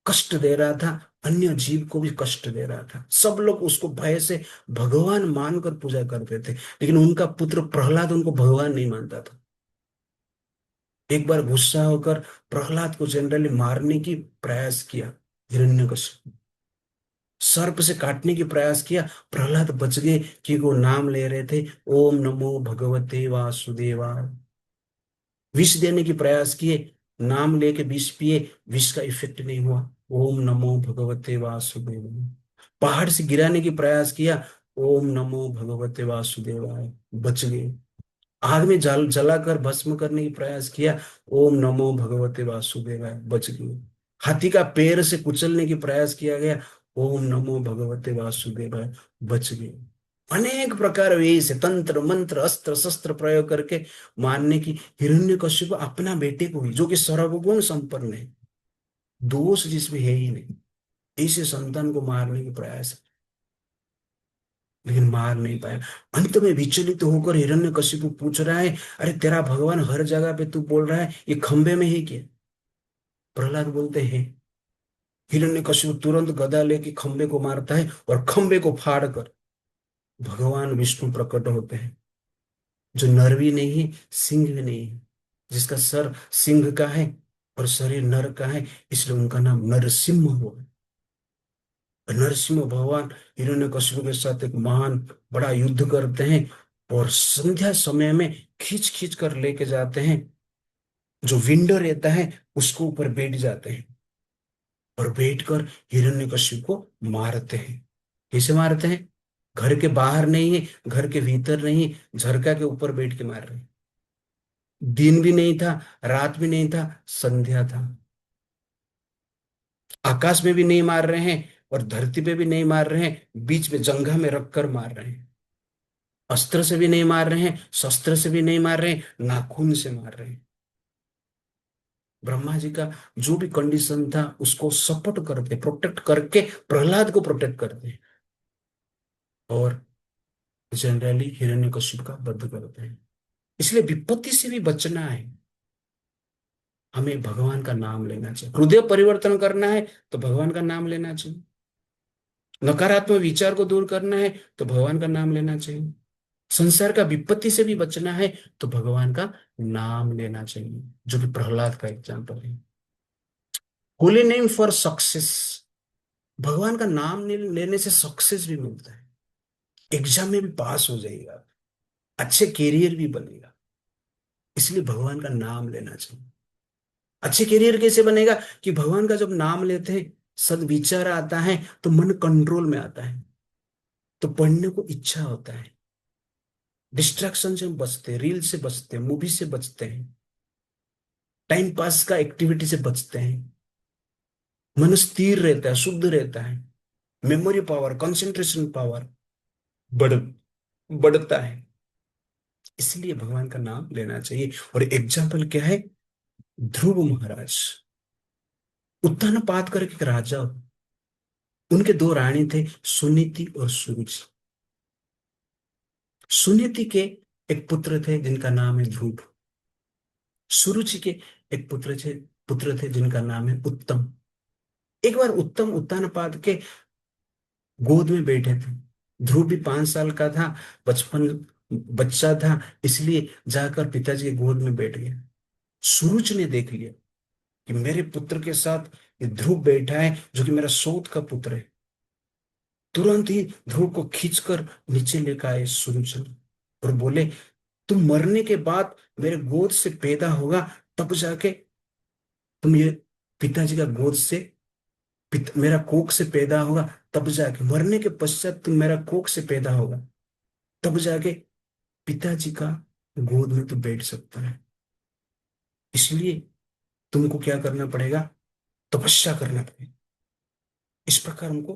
S1: कष्ट दे रहा था, अन्य जीव को भी कष्ट दे रहा था। सब लोग उसको भय से भगवान मानकर पूजा करते थे, लेकिन उनका पुत्र प्रहलाद उनको भगवान नहीं मानता था। एक बार गुस्सा होकर प्रहलाद को जनरली मारने की प्रयास किया हिरण्यकश्यप, सर्प से काटने की प्रयास किया। प्रहलाद बच गए, कि वो नाम ले रहे थे, ओम नमो भगवते वासुदेवाय। विष देने की प्रयास किए, नाम लेके विष पिए, विष का इफेक्ट नहीं हुआ। ओम नमो भगवते वासुदेवाय। पहाड़ से गिराने की प्रयास किया, ओम नमो भगवते वासुदेवाय, बच गए। आग में जलाकर भस्म करने की प्रयास किया, ओम नमो भगवते वासुदेवाय, बच गए। हाथी का पैर से कुचलने की प्रयास किया गया, ओम नमो भगवते वासुदेवाय, बच गए। अनेक प्रकार वे से तंत्र मंत्र अस्त्र शस्त्र प्रयोग करके मारने की। हिरण्यकश्यप अपना बेटे को ही, जो कि सर्वगुण संपन्न है, दोष जिसमें है ही नहीं, ऐसे संतान को मारने की प्रयास, लेकिन मार नहीं पाया। अंत में विचलित होकर हिरण्यकशिपु पूछ रहा है, अरे तेरा भगवान हर जगह पे तू बोल रहा है, ये खंबे में ही क्या? प्रहलाद बोलते हैं। हिरण्यकशिपु तुरंत गदा लेके खंबे को मारता है, और खंबे को फाड़ कर भगवान विष्णु प्रकट होते हैं, जो नर भी नहीं है, सिंह भी नहीं है, जिसका सर सिंह का है और शरीर नर का है, इसलिए उनका नाम नरसिंह हुआ। नरसिंह भगवान हिरण्यकशिपु के साथ एक महान बड़ा युद्ध करते हैं, और संध्या समय में खींच खींच कर लेके जाते हैं। जो विंडो रहता है उसको ऊपर बैठ जाते हैं, और बैठकर हिरण्यकशिपु को मारते हैं। कैसे मारते हैं? घर के बाहर नहीं है, घर के भीतर नहीं है, झरका के ऊपर बैठ के मार रहे हैं। दिन भी नहीं था, रात भी नहीं था, संध्या था। आकाश में भी नहीं मार रहे हैं, और धरती पे भी नहीं मार रहे हैं, बीच में जंघा में रखकर मार रहे हैं। अस्त्र से भी नहीं मार रहे हैं, शस्त्र से भी नहीं मार रहे हैं, नाखून से मार रहे हैं। ब्रह्मा जी का जो भी कंडीशन था उसको सपोर्ट करते, प्रोटेक्ट करके प्रहलाद को प्रोटेक्ट करते हैं, और जनरली हिरण्यकशिपु का वध करते हैं। इसलिए विपत्ति से भी बचना है, हमें भगवान का नाम लेना चाहिए। हृदय परिवर्तन करना है तो भगवान का नाम लेना चाहिए। नकारात्मक विचार को दूर करना है तो भगवान का नाम लेना चाहिए। संसार का विपत्ति से भी बचना है तो भगवान का नाम लेना चाहिए, जो कि प्रहलाद का एग्जाम्पल है। Holy name for success. भगवान का नाम लेने से सक्सेस भी मिलता है। एग्जाम में भी पास हो जाएगा, अच्छे कैरियर भी बनेगा। इसलिए भगवान का नाम लेना चाहिए। अच्छे कैरियर कैसे बनेगा? कि भगवान का जब नाम लेते हैं, सदविचार आता है, तो मन कंट्रोल में आता है, तो पढ़ने को इच्छा होता है, डिस्ट्रैक्शन से हम बचते हैं, रील से बचते हैं, मूवी से बचते हैं, टाइम पास का एक्टिविटी से बचते हैं। मन स्थिर रहता है, शुद्ध रहता है, मेमोरी पावर, कंसंट्रेशन पावर बढ़ बढ़ता है। इसलिए भगवान का नाम लेना चाहिए। और एग्जाम्पल क्या है? ध्रुव महाराज उत्तानपाद करके एक राजा, उनके दो रानी थे, सुनीति और सुरुचि। सुनीति के एक पुत्र थे जिनका नाम है ध्रुव। सुरुचि के एक पुत्र थे जिनका नाम है उत्तम। एक बार उत्तम उत्तानपाद के गोद में बैठे थे। ध्रुव भी 5 साल का था, बचपन बच्चा था, इसलिए जाकर पिताजी के गोद में बैठ गया। सुरुच ने देख लिया कि मेरे पुत्र के साथ ये ध्रुव बैठा है जो कि मेरा सौत का पुत्र है। तुरंत ही ध्रुव को खींचकर नीचे लेकर आए सुरुच और बोले, तुम मरने के बाद मेरे गोद से पैदा होगा, तब जाके तुम ये पिताजी का गोद से मेरा कोख से पैदा होगा, तब जाके मरने के पश्चात तुम मेरा कोख से पैदा होगा, तब जाके पिताजी का गोद में तू बैठ सकता है। इसलिए तुमको क्या करना पड़ेगा, तपस्या करना पड़ेगा। इस प्रकार उनको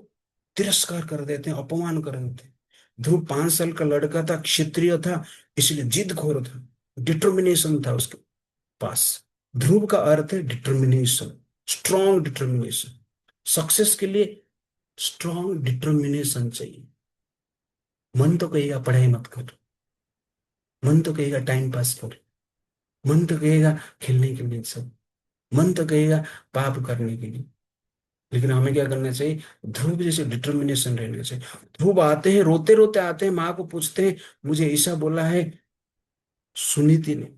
S1: तिरस्कार कर देते हैं, अपमान कर देते हैं। ध्रुव 5 साल का लड़का था, क्षत्रिय था, इसलिए जिदखोर था, डिटर्मिनेशन था उसके पास। ध्रुव का अर्थ है डिटर्मिनेशन, स्ट्रॉन्ग डिटर्मिनेशन। सक्सेस के लिए स्ट्रॉन्ग डिटर्मिनेशन चाहिए। मन तो कहेगा पढ़ाई मत कर, मन तो कहेगा टाइम पास कर, मन तो कहेगा खेलने के लिए सब, मन तो कहेगा पाप करने के लिए, लेकिन हमें क्या करना चाहिए, ध्रुव जैसे डिटर्मिनेशन रहना चाहिए। ध्रुव आते हैं, रोते रोते आते हैं, माँ को पूछते हैं, मुझे ऐसा बोला है सुनीति ने,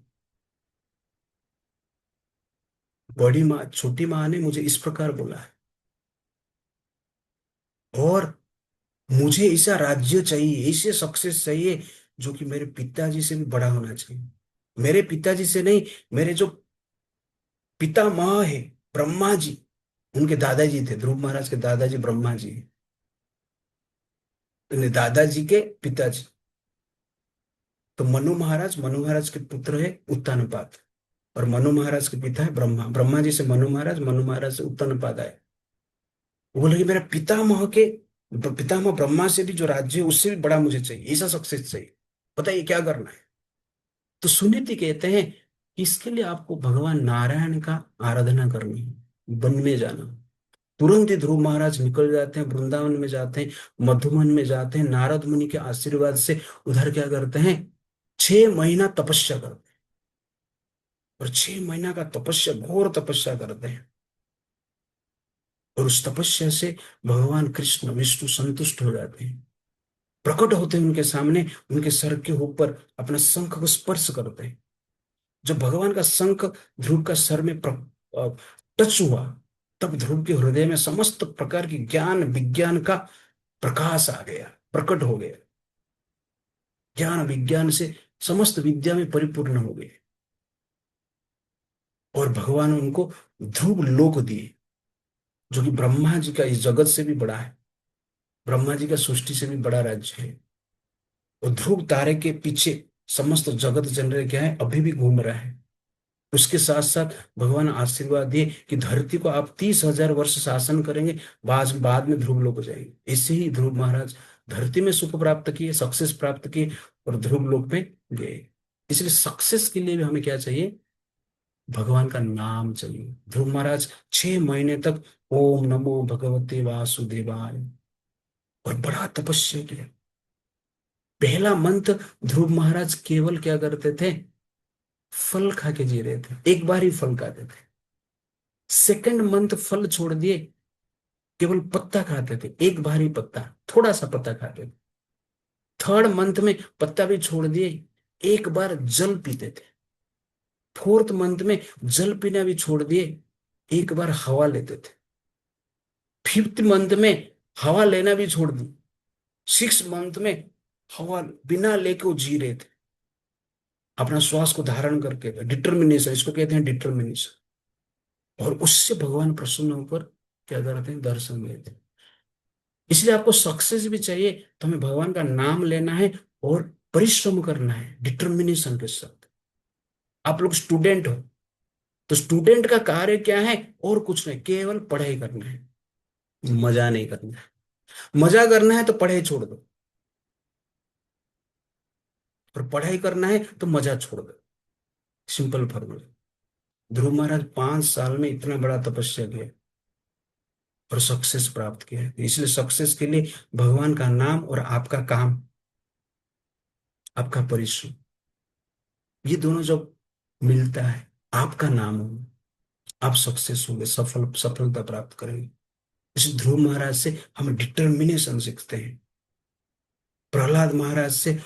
S1: बड़ी माँ छोटी माँ ने मुझे इस प्रकार बोला है, और मुझे ऐसा राज्य चाहिए, ऐसे सक्सेस चाहिए जो कि मेरे पिताजी से भी बड़ा होना चाहिए। मेरे पिताजी से नहीं, मेरे जो पितामह है ब्रह्मा जी, उनके दादाजी थे, ध्रुव महाराज के दादाजी ब्रह्मा जी हैं। तो दादाजी के पिताजी तो मनु महाराज के पुत्र है उत्तानपाद, और मनु महाराज के पिता है ब्रह्मा। ब्रह्मा जी से मनु महाराज से उत्तानपाद आए। वो बोले कि मेरा पितामह ब्रह्मा से भी जो राज्य है उससे भी बड़ा मुझे चाहिए, ऐसा सक्सेस चाहिए, बताइए क्या करना है। तो सुनीति कहते हैं कि इसके लिए आपको भगवान नारायण का आराधना करनी है, वन में जाना। तुरंत ही ध्रुव महाराज निकल जाते हैं, वृंदावन में जाते हैं, मधुबन में जाते हैं, नारद मुनि के आशीर्वाद से उधर क्या करते हैं, 6 महीना तपस्या करते हैं। और 6 महीना का तपस्या, घोर तपस्या करते हैं, और उस तपस्या से भगवान कृष्ण विष्णु संतुष्ट हो जाते हैं, प्रकट होते हैं उनके सामने, उनके सर के ऊपर अपना शंख को स्पर्श करते हैं। जब भगवान का शंख ध्रुव का सर में टच हुआ, तब ध्रुव के हृदय में समस्त प्रकार की ज्ञान विज्ञान का प्रकाश आ गया, प्रकट हो गया। ज्ञान विज्ञान से समस्त विद्या में परिपूर्ण हो गए, और भगवान उनको ध्रुव लोक दिए, जो कि ब्रह्मा जी का इस जगत से भी बड़ा है, ब्रह्मा जी का सृष्टि से भी बड़ा राज्य है। और ध्रुव तारे के पीछे समस्त जगत जनरल क्या है, अभी भी घूम रहा है। उसके साथ साथ भगवान आशीर्वाद दिए कि धरती को आप 30,000 वर्ष शासन करेंगे, बाद बाद में ध्रुव लोक हो जाएंगे। ऐसे ही ध्रुव महाराज धरती में सुख प्राप्त किए, सक्सेस प्राप्त किए, और ध्रुव लोक में गए। इसलिए सक्सेस के लिए भी हमें क्या चाहिए, भगवान का नाम चाहिए। ध्रुव महाराज 6 महीने तक ओम नमो भगवते वासुदेवाय, और बड़ा तपस्या किया। पहला मंत्र ध्रुव महाराज केवल क्या करते थे, फल खा के जी रहे थे, एक बार ही फल खाते थे। सेकंड मंथ फल छोड़ दिए, केवल पत्ता खाते थे, एक बार ही पत्ता, थोड़ा सा पत्ता खाते थे। थर्ड मंथ में पत्ता भी छोड़ दिए, एक बार जल पीते थे। फोर्थ मंथ में जल पीना भी छोड़ दिए, एक बार हवा लेते थे। फिफ्थ मंथ में हवा लेना भी छोड़ दी। 6 मंथ में हवा बिना लेके वो जी रहे थे, अपना श्वास को धारण करके। डिटर्मिनेशन, इसको कहते हैं डिटर्मिनेशन। और उससे भगवान प्रसन्न होकर क्या करते हैं, दर्शन देते हैं। इसलिए आपको सक्सेस भी चाहिए तो हमें भगवान का नाम लेना है, और परिश्रम करना है डिटर्मिनेशन के साथ। आप लोग स्टूडेंट हो, तो स्टूडेंट का कार्य क्या है, और कुछ नहीं, केवल पढ़ाई करना है, मजा नहीं करना है। मजा करना है तो पढ़ाई छोड़ दो, और पढ़ाई करना है तो मजा छोड़ दो। Simple formula. ध्रुव महाराज 5 साल में इतना बड़ा तपस्या किया और सक्सेस प्राप्त किया है। इसलिए सक्सेस के लिए भगवान का नाम और आपका काम, आपका परिश्रम, ये दोनों जब मिलता है, आपका नाम होगा, आप सक्सेस होंगे, सफलता प्राप्त करेंगे। इस ध्रुव महाराज से हम डिटर्मिनेशन सीखते हैं, प्रहलाद महाराज से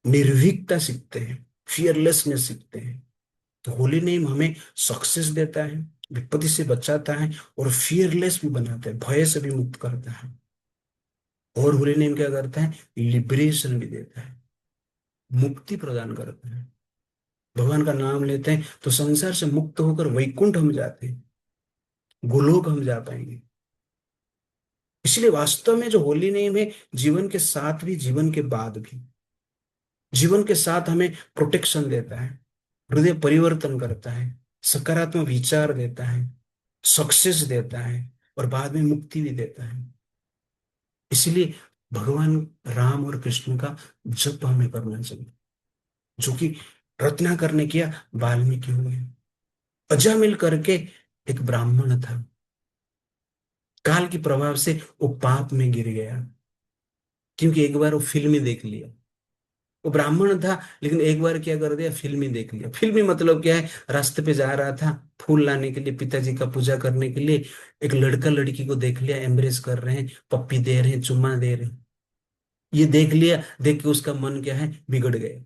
S1: निर्भीकता सीखते हैं, फियरलेसनेस सीखते हैं। तो होली नेम हमें सक्सेस देता है, विपत्ति से बचाता है, और फियरलेस भी बनाता है, भय से भी मुक्त करता है। और होली नेम क्या करता है? लिबरेशन भी देता है, मुक्ति प्रदान करता है। भगवान का नाम लेते हैं तो संसार से मुक्त होकर वैकुंठ हम जाते हैं, गोलोक हम जा पाएंगे। इसलिए वास्तव में जो होली नेम है, जीवन के साथ भी, जीवन के बाद भी, जीवन के साथ हमें प्रोटेक्शन देता है, हृदय परिवर्तन करता है, सकारात्मक विचार देता है, सक्सेस देता है, और बाद में मुक्ति भी देता है। इसलिए भगवान राम और कृष्ण का जप हमें करना चाहिए, जो कि रत्नाकर ने किया, वाल्मीकि हुए। अजामिल करके एक ब्राह्मण था, काल के प्रभाव से वो पाप में गिर गया, क्योंकि एक बार वो फिल्म देख लिया। वो ब्राह्मण था, लेकिन एक बार क्या कर दिया, फिल्मी देख लिया। फिल्मी मतलब क्या है, रास्ते पे जा रहा था फूल लाने के लिए, पिताजी का पूजा करने के लिए, एक लड़का लड़की को देख लिया, एम्ब्रेस कर रहे हैं, पप्पी दे रहे हैं, चुम्मा दे रहे हैं। ये देख लिया, देख के उसका मन क्या है, बिगड़ गया,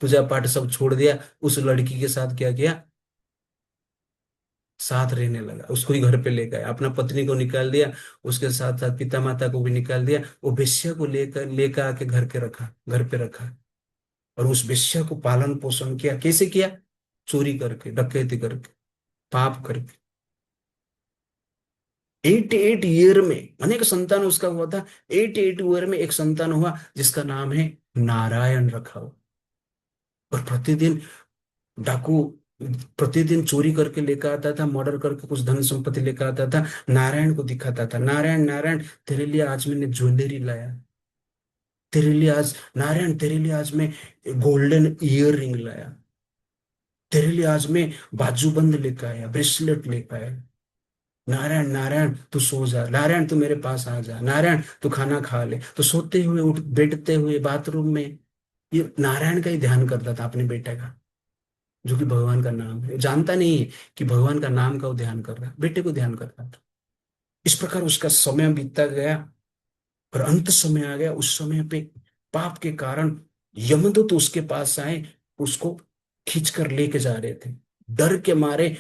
S1: पूजा पाठ सब छोड़ दिया, उस लड़की के साथ क्या किया, साथ रहने लगा, उसको ही घर पे ले गया, अपना पत्नी को निकाल दिया, उसके साथ साथ पिता माता को भी निकाल दिया, वो वेश्या को लेकर लेकर आके घर पे रखा, और उस वेश्या को पालन पोषण किया। कैसे किया? चोरी करके, डकैती करके, पाप करके। 88 ईयर में अनेक संतान उसका हुआ था, 88 ईयर में एक संतान हुआ जिसका नाम है नारायण रखा हुआ। और प्रतिदिन डाकू, प्रतिदिन चोरी करके लेकर आता था, मर्डर करके कुछ धन संपत्ति लेकर आता था, नारायण को दिखाता था, नारायण नारायण तेरे लिए आज मैंने ज्वेलरी लाया, तेरे लिए आज नारायण, तेरे लिए आज मैं गोल्डन ईयर रिंग लाया, तेरे लिए आज मैं बाजूबंद लेकर आया, ब्रेसलेट लेकर आया। नारायण नारायण तू सो जा, नारायण तू मेरे पास आ जा, नारायण तू खाना खा ले। तो सोते हुए, उठ बैठते हुए, बाथरूम में, ये नारायण का ही ध्यान करता था अपने बेटे का, जो कि भगवान का नाम है। जानता नहीं है कि भगवान का नाम का वो ध्यान कर रहा है, बेटे को ध्यान करता था। इस प्रकार उसका समय बीतता गया, और अंत समय आ गया। उस समय पे पाप के कारण यमदूत उसके पास आए, उसको खींच कर लेके जा रहे थे। डर के मारे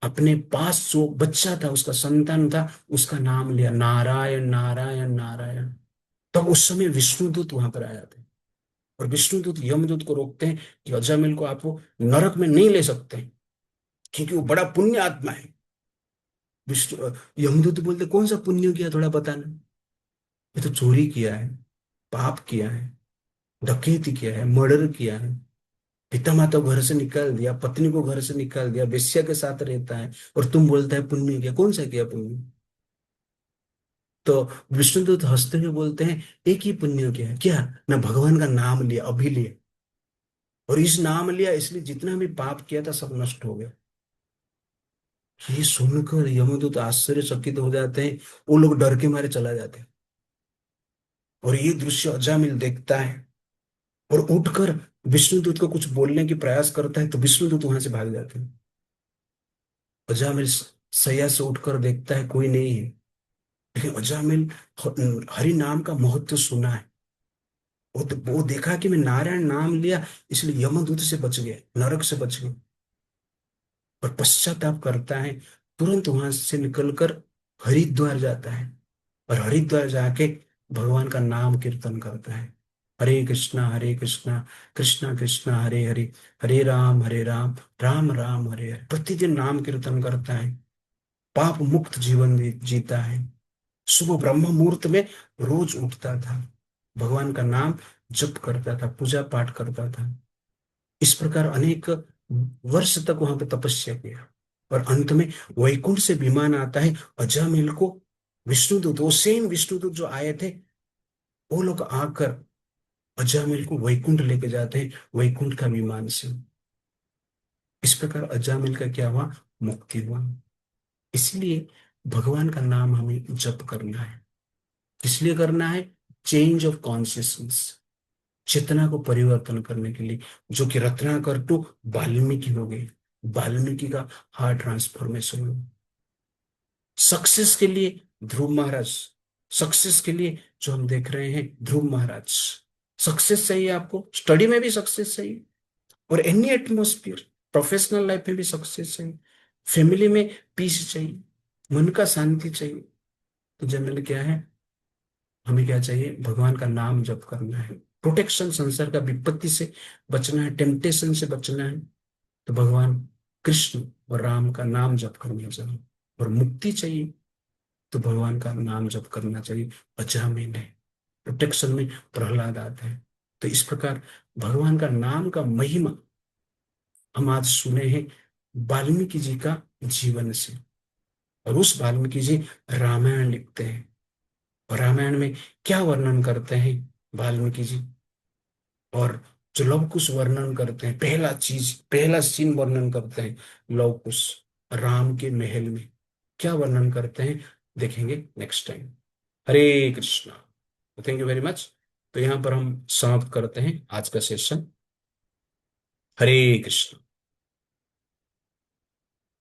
S1: अपने पास जो बच्चा था, उसका संतान था, उसका नाम लिया, नारायण नारायण नारायण। तब उस समय विष्णुदूत वहां पर आया था, और विष्णुदूत यमदूत को रोकते हैं कि अजामिल को आप वो नरक में नहीं ले सकते, क्योंकि वो बड़ा पुण्य आत्मा है। विष्णु यमदूत बोलते, कौन सा पुण्य किया, थोड़ा बताना। ये तो चोरी किया है, पाप किया है, डकैती किया है, मर्डर किया है, पिता माता को घर से निकाल दिया, पत्नी को घर से निकाल दिया, वेश्या के साथ रहता है, और तुम बोलता है पुण्य किया। कौन सा किया पुण्य? तो विष्णुदूत हंसते हुए बोलते हैं, एक ही पुण्य किया है। क्या? ना भगवान का नाम लिया, अभी लिया, और इस नाम लिया, इसलिए जितना भी पाप किया था सब नष्ट हो गया। ये सुनकर यमदूत आश्चर्यचकित हो जाते हैं, वो लोग डर के मारे चला जाते हैं। और ये दृश्य अजामिल देखता है, और उठकर विष्णुदूत को कुछ बोलने की प्रयास करता है, तो विष्णुदूत वहां से भाग जाते हैं। अजामिल सैया से उठकर देखता है, कोई नहीं है। लेकिन अजामिल हरि नाम का महत्व सुना है, वो देखा कि मैं नारायण नाम लिया, इसलिए यमदूत से बच गए, नरक से बच गए, और पश्चाताप करता है। तुरंत वहां से निकलकर हरिद्वार जाता है, और हरिद्वार जाके भगवान का नाम कीर्तन करता है। हरे कृष्णा कृष्णा कृष्णा हरे हरे, हरे राम राम राम हरे हरे। प्रतिदिन नाम कीर्तन करता है, पाप मुक्त जीवन जीता है। सुबह ब्रह्म मुहूर्त में रोज उठता था, भगवान का नाम जप करता था, पूजा पाठ करता था। इस प्रकार अनेक वर्ष तक वहां पे तपस्या किया, और अंत में वैकुंठ से विमान आता है। अजामिल को विष्णुदूत, वो सेम विष्णुदूत जो आए थे, वो लोग आकर अजामिल को वैकुंठ लेके जाते हैं, वैकुंठ का विमान से। इस प्रकार अजामिल का क्या हुआ, मुक्ति हुआ। इसलिए भगवान का नाम हमें जप करना है। किस लिए करना है? चेंज ऑफ कॉन्शियसनेस, चेतना को परिवर्तन करने के लिए। जो कि रत्नाकर टू वाल्मीकि हो गए, वाल्मीकि का हार्ट ट्रांसफॉर्मेशन हो। सक्सेस के लिए ध्रुव महाराज, सक्सेस के लिए जो हम देख रहे हैं ध्रुव महाराज। सक्सेस चाहिए आपको, स्टडी में भी सक्सेस चाहिए, और एनी एटमोस्फियर, प्रोफेशनल लाइफ में भी सक्सेस चाहिए, फैमिली में पीस चाहिए, मन का शांति चाहिए। तो जनरल क्या है, हमें क्या चाहिए, भगवान का नाम जप करना है। प्रोटेक्शन, संसार का विपत्ति से बचना है, टेम्पटेशन से बचना है, तो भगवान कृष्ण और राम का नाम जप करना चाहिए। और मुक्ति चाहिए तो भगवान का नाम जप करना चाहिए। अजामिल है, प्रोटेक्शन में प्रहलाद आता है। तो इस प्रकार भगवान का नाम का महिमा हम आज सुने हैं वाल्मीकि जी का जीवन से। और उस वाल्मीकि जी रामायण लिखते हैं, और रामायण में क्या वर्णन करते हैं वाल्मीकि जी, और जो लव कुश वर्णन करते हैं, पहला चीज, पहला सीन वर्णन करते हैं लव कुश राम के महल में, क्या वर्णन करते हैं, देखेंगे next time. Hare Krishna. Thank you very much. तो यहाँ पर हम समाप्त करते हैं आज का सेशन। हरे कृष्ण।